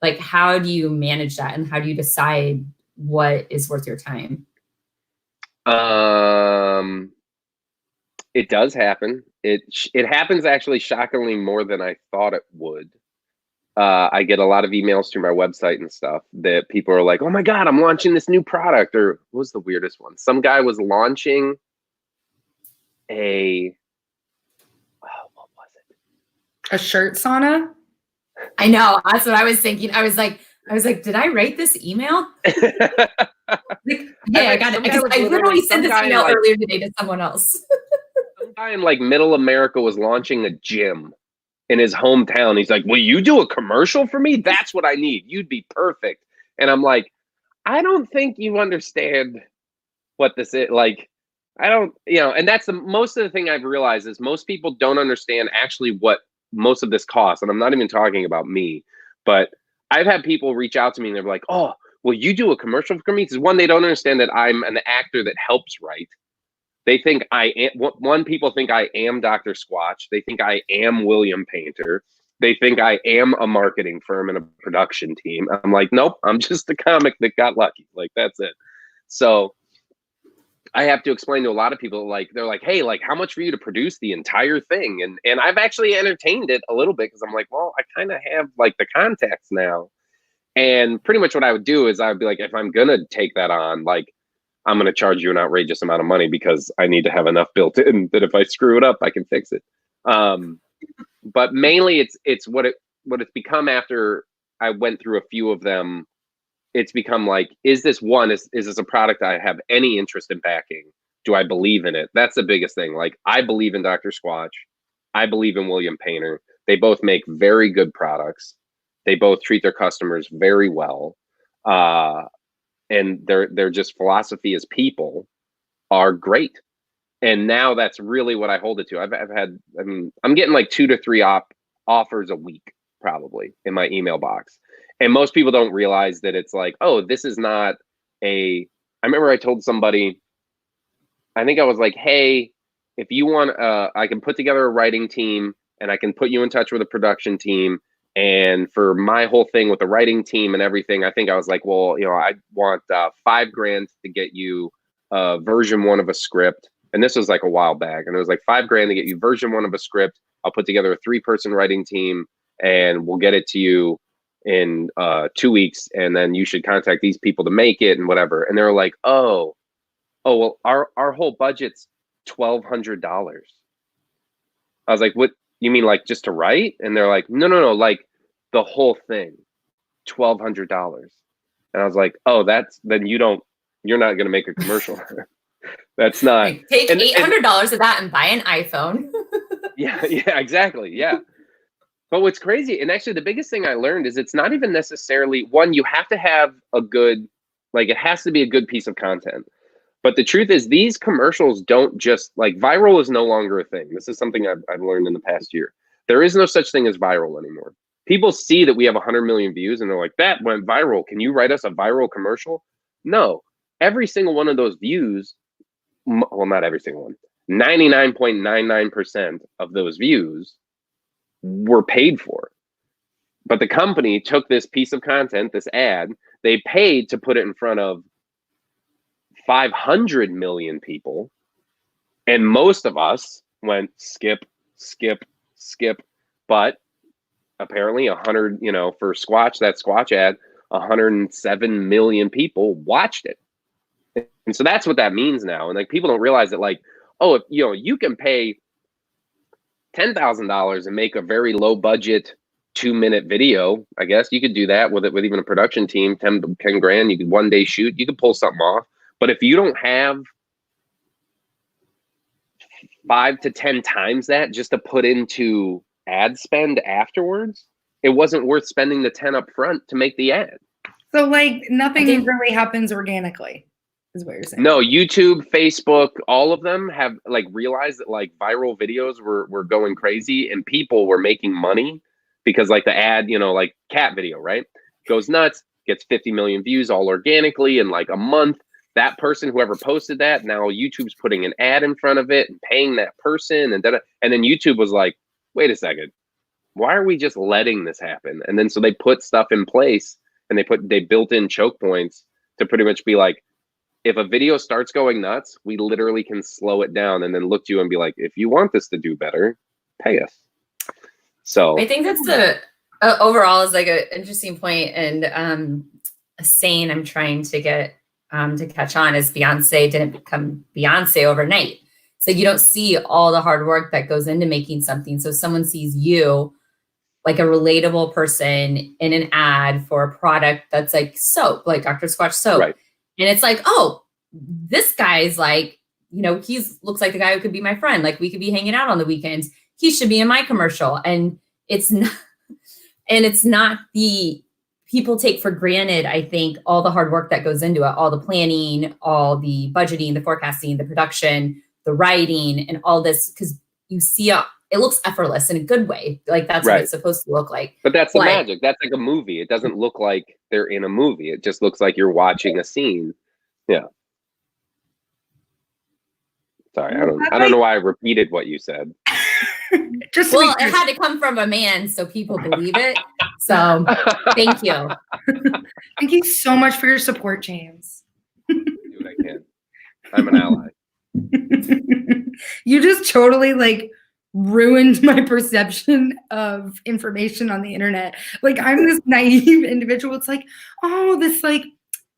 like, how do you manage that? And how do you decide what is worth your time? It does happen. It happens actually shockingly more than I thought it would. I get a lot of emails through my website and stuff that people are like, oh my God, I'm launching this new product. Or what was the weirdest one? Some guy was launching what was it? A shirt sauna? I know. That's what I was thinking. I was like, did I write this email? I got it. Because I literally sent this email earlier today to someone else. Some guy in like middle America was launching a gym in his hometown. He's like, will you do a commercial for me? That's what I need. You'd be perfect. And I'm like, I don't think you understand what this is. Like, I don't, and that's most of the thing I've realized is most people don't understand actually what most of this costs, and I'm not even talking about me, but I've had people reach out to me and they're like, oh, will you do a commercial for me? Because one, they don't understand that I'm an actor that helps write. They think I am, one, people think I am Dr. Squatch. They think I am William Painter. They think I am a marketing firm and a production team. I'm like, nope, I'm just a comic that got lucky. Like, that's it. So I have to explain to a lot of people, like, they're like, hey, like, how much for you to produce the entire thing? And I've actually entertained it a little bit because I'm like, well, I kind of have like the contacts now. And pretty much what I would do is I would be like, if I'm going to take that on, like, I'm going to charge you an outrageous amount of money because I need to have enough built in that if I screw it up, I can fix it. But mainly it's what it's become after I went through a few of them. It's become like, is this a product I have any interest in backing? Do I believe in it? That's the biggest thing. Like, I believe in Dr. Squatch. I believe in William Painter. They both make very good products. They both treat their customers very well. And their just philosophy as people are great. And now that's really what I hold it to. I've had, I mean, I'm getting like 2 to 3 offers a week probably in my email box. And most people don't realize that it's like, oh, this is not I remember I told somebody, I think I was like, hey, if you want, I can put together a writing team and I can put you in touch with a production team. And for my whole thing with the writing team and everything, I think I was like, well, I want $5,000 to get you version 1 of a script. And this was like a while back. And it was like $5,000 to get you version 1 of a script. I'll put together a 3-person writing team and we'll get it to you in 2 weeks. And then you should contact these people to make it and whatever. And they're like, oh, well, our whole budget's $1,200. I was like, what? You mean like just to write? And they're like, no, like the whole thing, $1,200. And I was like, oh, then you're not going to make a commercial. That's not. Like, take $800 of that and buy an iPhone. Yeah, exactly. Yeah. But what's crazy, and actually the biggest thing I learned is it's not even necessarily, one, you have to have it has to be a good piece of content. But the truth is, these commercials don't just, like, viral is no longer a thing. This is something I've learned in the past year. There is no such thing as viral anymore. People see that we have 100 million views and they're like, that went viral. Can you write us a viral commercial? No. Every single one of those views, well, not every single one, 99.99% of those views were paid for. But the company took this piece of content, this ad, they paid to put it in front of 500 million people, and most of us went skip. But apparently 100, for Squatch, that Squatch ad, 107 million people watched it. And so that's what that means now. And like, people don't realize that, like, oh, if, you can pay $10,000 and make a very low budget 2-minute video. I guess you could do that with even a production team, 10 grand, you could 1-day shoot, you could pull something off. But if you don't have 5 to 10 times that just to put into ad spend afterwards, it wasn't worth spending the 10 up front to make the ad. So like nothing really happens organically, is what you're saying. No, YouTube, Facebook, all of them have like realized that like viral videos were going crazy and people were making money because like the ad, like cat video, right? Goes nuts, gets 50 million views all organically in like a month. That person, whoever posted that, now YouTube's putting an ad in front of it and paying that person. And then YouTube was like, wait a second, why are we just letting this happen? And then so they put stuff in place and they built in choke points to pretty much be like, if a video starts going nuts, we literally can slow it down and then look to you and be like, if you want this to do better, pay us. So I think that's the overall is like an interesting point, and a saying I'm trying to get to catch on is Beyonce didn't become Beyonce overnight. So you don't see all the hard work that goes into making something. So someone sees you like a relatable person in an ad for a product that's like soap, like Dr. Squatch soap. Right. And it's like, oh, this guy's like, he's looks like the guy who could be my friend. Like we could be hanging out on the weekends. He should be in my commercial. And it's not the people take for granted, I think, all the hard work that goes into it, all the planning, all the budgeting, the forecasting, the production, the writing, and all this, because you see it looks effortless in a good way. Like that's what it's supposed to look like. But that's the magic. That's like a movie. It doesn't look like they're in a movie. It just looks like you're watching a scene. Yeah. Sorry, I don't know why I repeated what you said. Well, it had to come from a man, so people believe it. So thank you. Thank you so much for your support, James. Do what I can. I'm an ally. You just totally like ruined my perception of information on the internet. Like I'm this naive individual. It's like, oh, this like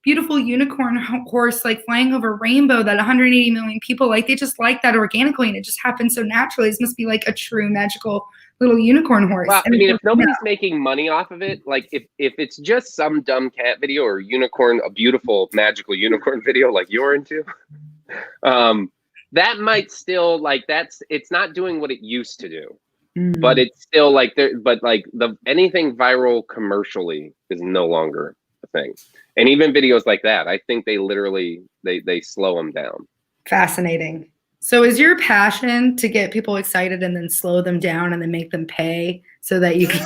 beautiful unicorn horse like flying over rainbow that 180 million people like. They just like that organically, and it just happens so naturally. This must be like a true magical little unicorn horse. Well, I mean, if nobody's making money off of it, like if it's just some dumb cat video or a beautiful magical unicorn video like you're into, that might still like it's not doing what it used to do, but it's still like anything viral commercially is no longer a thing. And even videos like that, I think they literally they slow them down. Fascinating. So is your passion to get people excited and then slow them down and then make them pay so that you can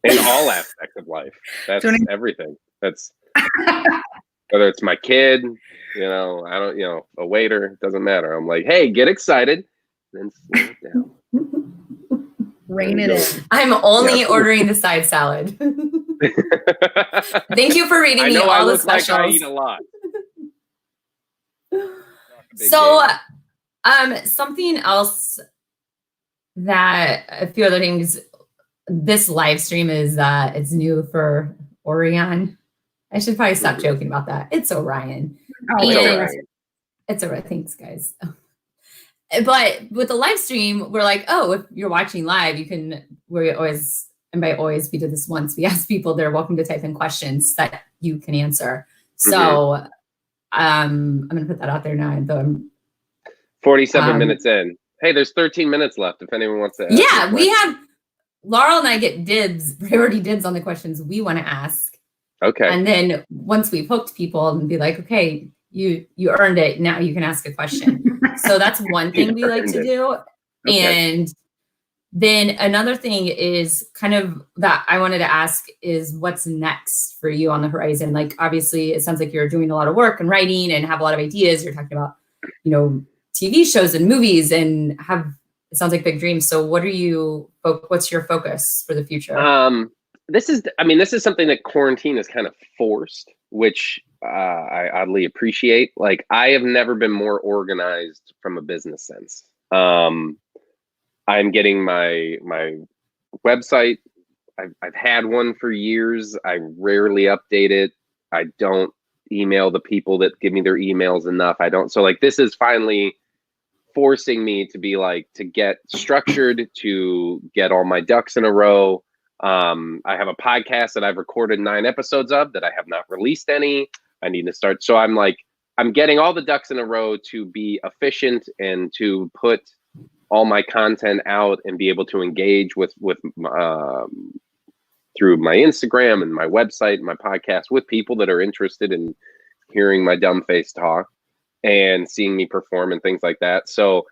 in all aspects of life? That's everything. That's whether it's my kid, a waiter, doesn't matter. I'm like, hey, get excited, then slow it down. Rein it in. I'm only ordering the side salad. Thank you for reading me all the specials. Like I eat a lot. So, something else that a few other things. This live stream is it's new for ORION. I should probably stop joking about that. It's ORION. It's Orion. Thanks, guys. But with the live stream, we're like, oh, if you're watching live, we always, and by always, we did this once. We asked people, they're welcome to type in questions that you can answer. So I'm going to put that out there now. Though I'm 47 minutes in. Hey, there's 13 minutes left if anyone wants to ask. Yeah, we have, Laurel and I get priority dibs on the questions we want to ask. Okay. And then once we've hooked people and be like, okay, you earned it. Now you can ask a question. So that's one thing we like to do. Okay. And then another thing is kind of that I wanted to ask is what's next for you on the horizon? Like, obviously it sounds like you're doing a lot of work and writing and have a lot of ideas. You're talking about, TV shows and movies and it sounds like big dreams. So what's your focus for the future? This is something that quarantine has kind of forced, which I oddly appreciate. Like, I have never been more organized from a business sense. I'm getting my website. I've had one for years. I rarely update it. I don't email the people that give me their emails enough. So like, this is finally forcing me to be like, to get structured, to get all my ducks in a row. I have a podcast that I've recorded 9 episodes of that I have not released any. I need to start. So I'm getting all the ducks in a row to be efficient and to put all my content out and be able to engage with through my Instagram and my website and my podcast with people that are interested in hearing my dumb face talk and seeing me perform and things like that. So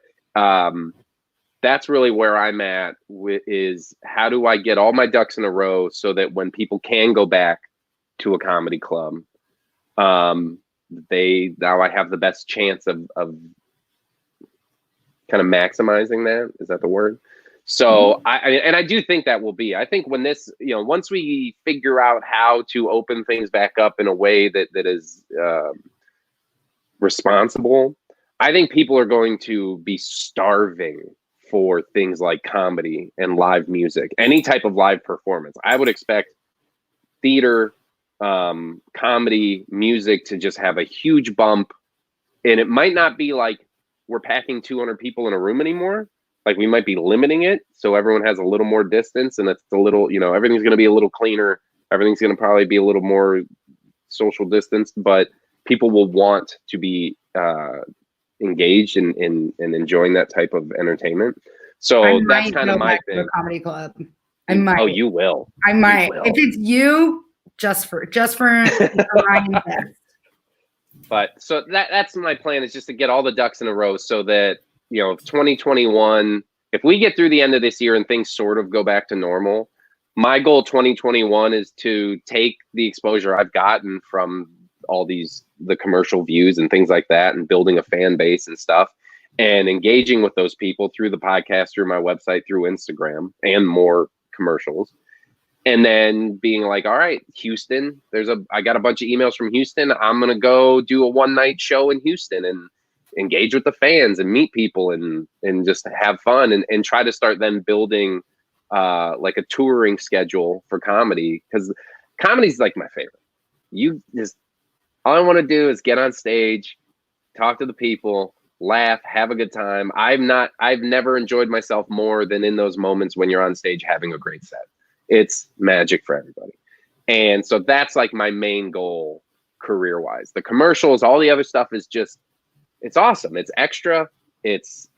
that's really where I'm at is how do I get all my ducks in a row so that when people can go back to a comedy club, now I have the best chance of kind of maximizing that. Is that the word? So I do think that will be, I think when this, once we figure out how to open things back up in a way that is responsible, I think people are going to be starving for things like comedy and live music, any type of live performance. I would expect theater, comedy, music to just have a huge bump. And it might not be like we're packing 200 people in a room anymore. Like, we might be limiting it so everyone has a little more distance, and it's a little, everything's going to be a little cleaner. Everything's going to probably be a little more social distance, but people will want to be engaged in enjoying that type of entertainment. So that's kind of my thing. A comedy club. I might. Oh, you will. I might. If it's you, just for Orion's best. But so that's my plan, is just to get all the ducks in a row so that, 2021, if we get through the end of this year and things sort of go back to normal, my goal 2021 is to take the exposure I've gotten from all the commercial views and things like that, and building a fan base and stuff, and engaging with those people through the podcast, through my website, through Instagram, and more commercials. And then being like, all right, Houston, I got a bunch of emails from Houston. I'm going to go do a one-night show in Houston and engage with the fans and meet people and just have fun and try to start then building like a touring schedule for comedy, because comedy's like my favorite. All I want to do is get on stage, talk to the people, laugh, have a good time. I've never enjoyed myself more than in those moments when you're on stage having a great set. It's magic for everybody. And so that's like my main goal career-wise. The commercials, all the other stuff is just, it's awesome. It's extra. It's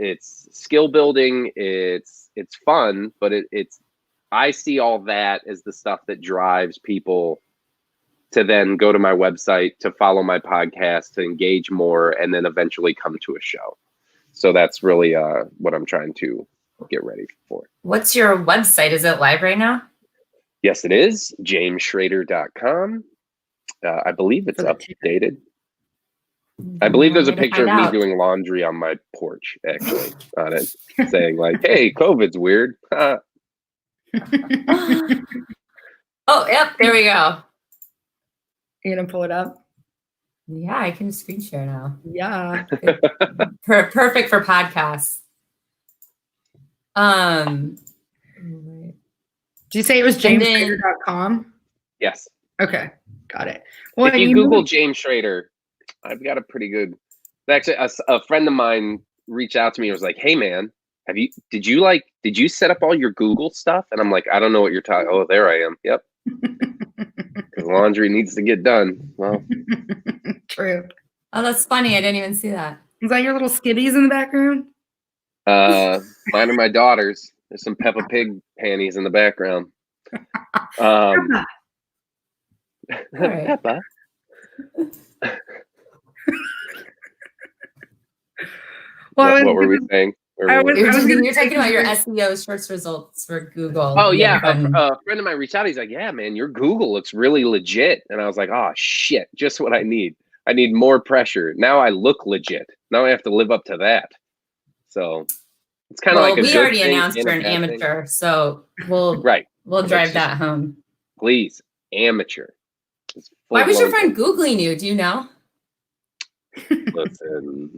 skill building. It's fun, but I see all that as the stuff that drives people to then go to my website, to follow my podcast, to engage more, and then eventually come to a show. So that's really what I'm trying to get ready for. What's your website? Is it live right now? Yes, it is. JamesSchrader.com. I believe it's updated. I believe there's a picture of me doing laundry on my porch, actually, on it, saying like, hey, COVID's weird. Oh, yep, there we go. You gonna pull it up? Yeah, I can screen share now. Yeah. Perfect for podcasts. Did you say it was jamesschrader.com? Yes. Okay, got it. Well, if you Google James Schrader, I've got a pretty good. Actually, a friend of mine reached out to me and was like, "Hey, man, did you set up all your Google stuff?" And I'm like, "I don't know what you're talking." Oh, there I am. Yep. Because laundry needs to get done. Well, true. Oh, that's funny. I didn't even see that. Is that your little skivvies in the background? Mine are my daughters. There's some Peppa Pig panties in the background. Right. Peppa. Well, what were we saying? You're talking about your SEO search results for Google. Oh yeah, a friend of mine reached out. He's like, "Yeah, man, your Google looks really legit." And I was like, "Oh shit, just what I need. I need more pressure. Now I look legit. Now I have to live up to that." So it's kind of like we already announced you're an amateur, so we'll drive that home. Please, amateur. Why was your friend Googling you? Do you know? Listen,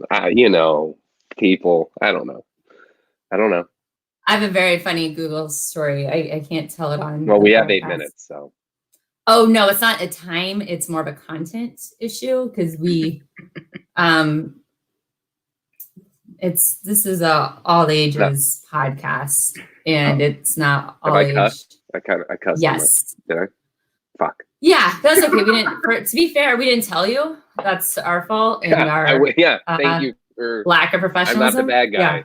people. I don't know. I have a very funny Google story. I can't tell it on. Well, we have 8 minutes, so. Oh no, it's not a time. It's more of a content issue because we, this is a all ages podcast, and it's not all age. I cussed. Yes. Did I? Fuck. Yeah, that's okay. We didn't. To be fair, we didn't tell you. That's our fault and thank you for lack of professionalism. I'm not the bad guy. Yeah.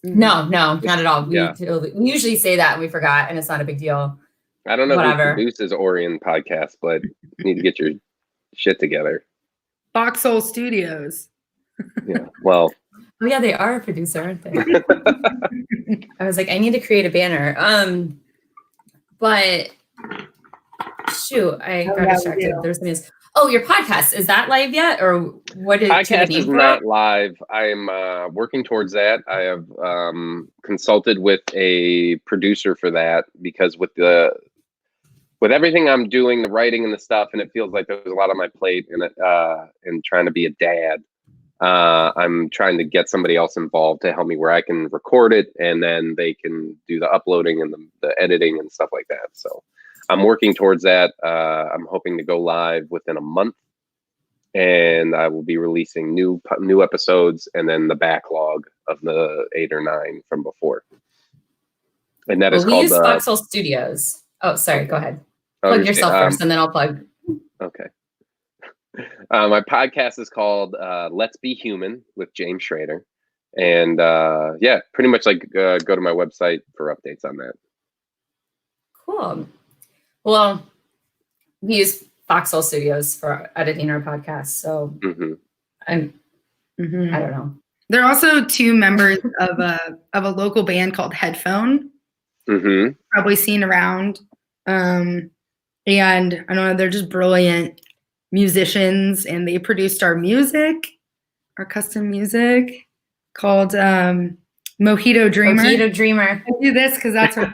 No, not at all. We usually say that and we forgot, and it's not a big deal. I don't know who produces ORION podcast, but you need to get your shit together. Foxhole Studios. Yeah. Well. Oh yeah, they are a producer, aren't they? I was like, I need to create a banner. But shoot, I got distracted. There's something else. Oh, your podcast, is that live yet, or what is podcast is not live? I'm working towards that. I have consulted with a producer for that because with everything I'm doing, the writing and the stuff, and it feels like there's a lot on my plate and trying to be a dad. I'm trying to get somebody else involved to help me where I can record it and then they can do the uploading and the editing and stuff like that. So I'm working towards that. I'm hoping to go live within a month, and I will be releasing new episodes and then the backlog of the 8 or 9 from before. And that is called. We use Foxhole Studios. Oh, sorry. Go ahead. Plug yourself first, and then I'll plug. Okay. My podcast is called Let's Be Human with James Schrader. And pretty much like go to my website for updates on that. Cool. Well, we use Foxhole Studios for editing our podcast. So I don't know. They're also two members of a local band called Headphone. Probably seen around. And I don't know, they're just brilliant musicians, and they produced our custom music called Mojito Dreamer. Mojito Dreamer. I do this because that's what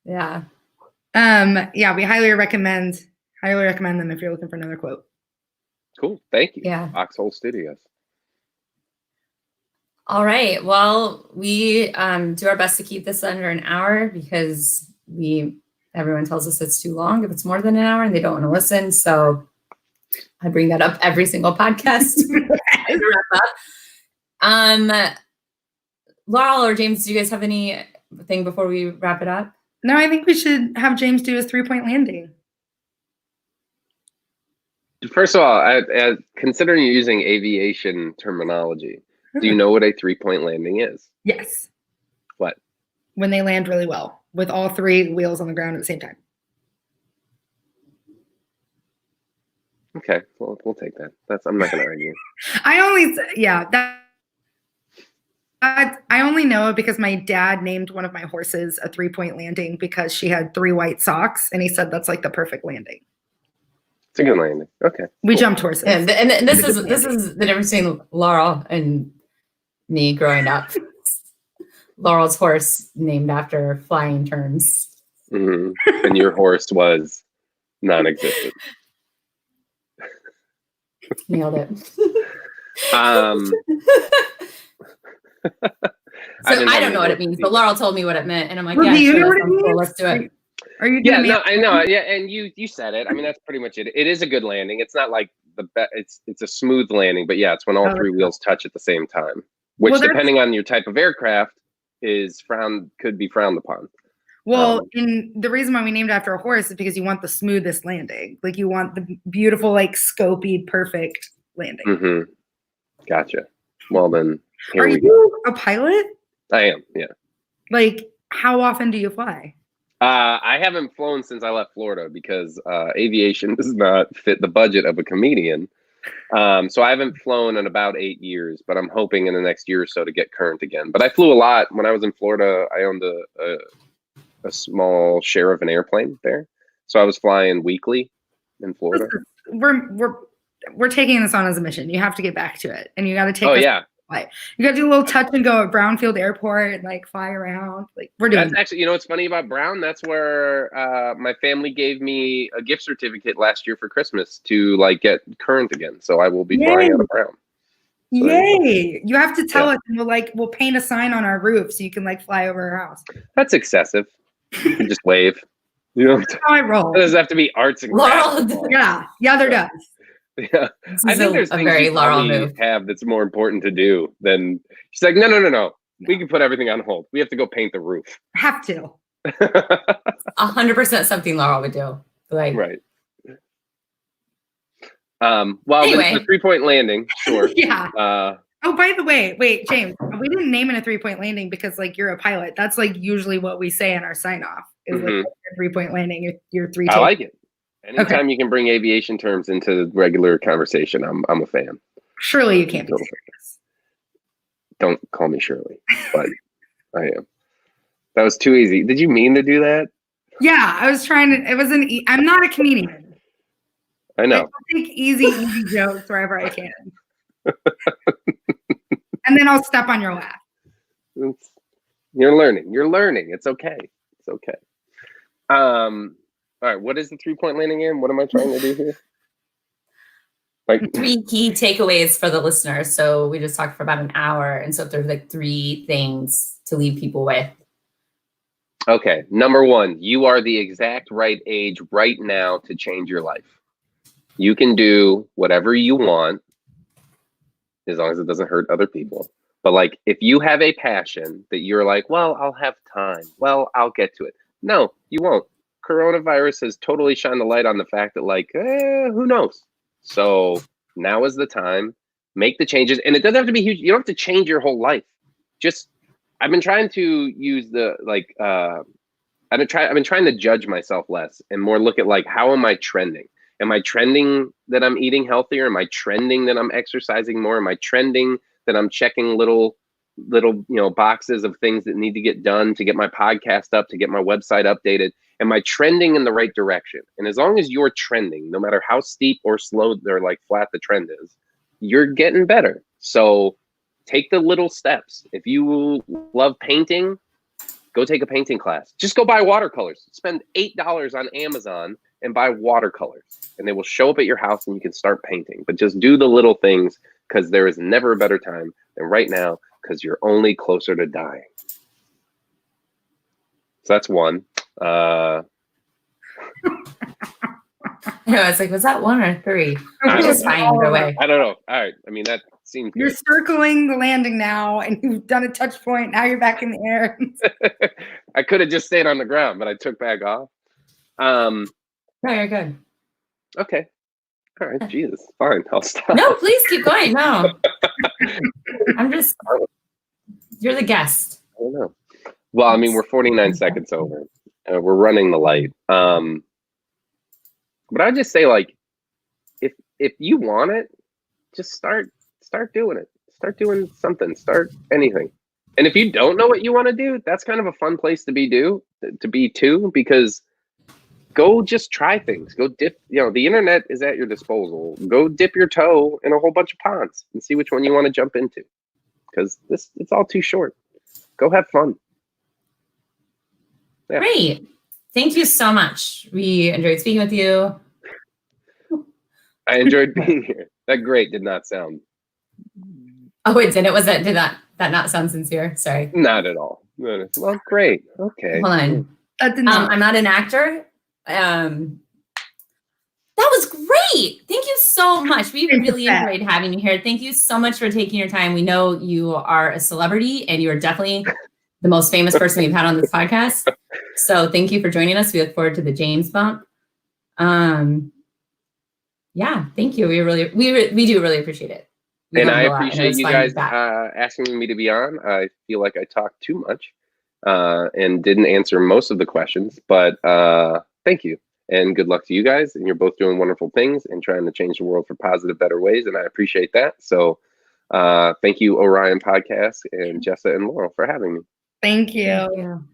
Yeah. We highly recommend them if you're looking for another quote. Cool. Thank you. Yeah. Foxhole Studios. All right. Well, we do our best to keep this under an hour because everyone tells us it's too long if it's more than an hour and they don't want to listen. So I bring that up every single podcast to wrap up. Laurel or James, do you guys have anything before we wrap it up? No, I think we should have James do his 3-point landing. First of all, considering you're using aviation terminology, do you know what a 3-point landing is? Yes. What? When they land really well with all 3 wheels on the ground at the same time. Okay, well, we'll take that. I'm not going to argue. I only know it because my dad named one of my horses a 3-point landing because she had 3 white socks, and he said that's like the perfect landing. It's a good landing. Okay. We jumped horses. And this is the difference between Laurel and me growing up. Laurel's horse named after flying terms. And your horse was non-existent. Nailed it. I don't know what it means, but Laurel told me what it meant, and I'm like, Well, yeah, do you know sure, what it means? cool. Let's do it. Are you? Yeah, no, I know. Yeah, and you said it. I mean, that's pretty much it. It is a good landing. It's not like it's a smooth landing, but yeah, it's when all 3 wheels touch at the same time, which depending on your type of aircraft could be frowned upon. Well, and the reason why we named it after a horse is because you want the smoothest landing. Like you want the beautiful, like scopy, perfect landing. Gotcha. Well then, are you a pilot? I am. Yeah. Like, how often do you fly? I haven't flown since I left Florida because aviation does not fit the budget of a comedian. So I haven't flown in about 8 years, but I'm hoping in the next year or so to get current again. But I flew a lot when I was in Florida. I owned a small share of an airplane there, so I was flying weekly in Florida. We're taking this on as a mission. You have to get back to it, and you got to take. Fly. You got to do a little touch and go at Brownfield Airport and like fly around. Like we're doing. That's actually, what's funny about Brown? That's where my family gave me a gift certificate last year for Christmas to like get current again. So I will be flying out of Brown. So Yay! You have to tell us, and we'll paint a sign on our roof so you can like fly over our house. That's excessive. You can just wave. You know, that's how I roll. It doesn't have to be arts and crafts. Yeah, there does. Yeah, I think there's things you probably have that's more important to do than she's like, no. We can put everything on hold. We have to go paint the roof. Have to. 100% something Laurel would do. Like, right. Well, anyway. the 3-point landing, sure. Yeah. Oh, by the way, wait, James, we didn't name it a 3-point landing because like you're a pilot. That's like usually what we say in our sign off is like a 3-point landing. You're 3. I like it. Anytime you can bring aviation terms into regular conversation, I'm a fan. Surely you can't be serious. Don't call me Shirley, but I am. That was too easy. Did you mean to do that? Yeah, I was trying to. It was I'm not a comedian. I know. I take easy jokes wherever I can, and then I'll step on your lap. You're learning. It's okay. It's okay. All right, what is the 3-point landing in? What am I trying to do here? Like 3 key takeaways for the listener. So we just talked for about an hour. And so if there's like 3 things to leave people with. Okay, number 1, you are the exact right age right now to change your life. You can do whatever you want as long as it doesn't hurt other people. But like if you have a passion that you're like, well, I'll have time. Well, I'll get to it. No, you won't. Coronavirus has totally shined the light on the fact that like, who knows? So now is the time. Make the changes. And it doesn't have to be huge. You don't have to change your whole life. Just, I've been trying to use the I've been trying to judge myself less and more look at like, how am I trending? Am I trending that I'm eating healthier? Am I trending that I'm exercising more? Am I trending that I'm checking little boxes of things that need to get done to get my podcast up, to get my website updated? Am I trending in the right direction? And as long as you're trending, no matter how steep or slow or like flat the trend is, you're getting better. So take the little steps. If you love painting, go take a painting class. Just go buy watercolors. Spend $8 on Amazon and buy watercolors, and they will show up at your house and you can start painting. But just do the little things, because there is never a better time than right now, because you're only closer to dying. So that's one. No, it's like, was that 1 or 3? I'm just fine either way. I don't know. All right. I mean, that seems You're good. circling the landing now, and you've done a touch point. Now you're back in the air. I could have just stayed on the ground, but I took back off. No, you're good. Okay. All right. Jesus. Fine. I'll stop. No, please keep going. No. You're the guest. I don't know. Well, I mean, we're 49 seconds over. We're running the light. But I'd just say, like, if you want it, just start doing it. Start doing something. Start anything. And if you don't know what you want to do, that's kind of a fun place to be too, because go just try things. Go dip. The internet is at your disposal. Go dip your toe in a whole bunch of ponds and see which one you want to jump into, because it's all too short. Go have fun. Yeah. Great. Thank you so much. We enjoyed speaking with you. I enjoyed being here. That great did not sound. Oh, it did. Did that not sound sincere? Sorry. Not at all. Well, great. Okay. Hold on. I'm not an actor. That was great. Thank you so much. We really enjoyed having you here. Thank you so much for taking your time. We know you are a celebrity, and you are definitely the most famous person we've had on this podcast. So thank you for joining us. We look forward to the James bump. Yeah, thank you. We do really appreciate it. And I appreciate you guys asking me to be on. I feel like I talked too much and didn't answer most of the questions, but thank you. And good luck to you guys. And you're both doing wonderful things and trying to change the world for positive, better ways. And I appreciate that. So thank you, Orion Podcast, and Jessa and Laurel, for having me. Thank you. Thank you.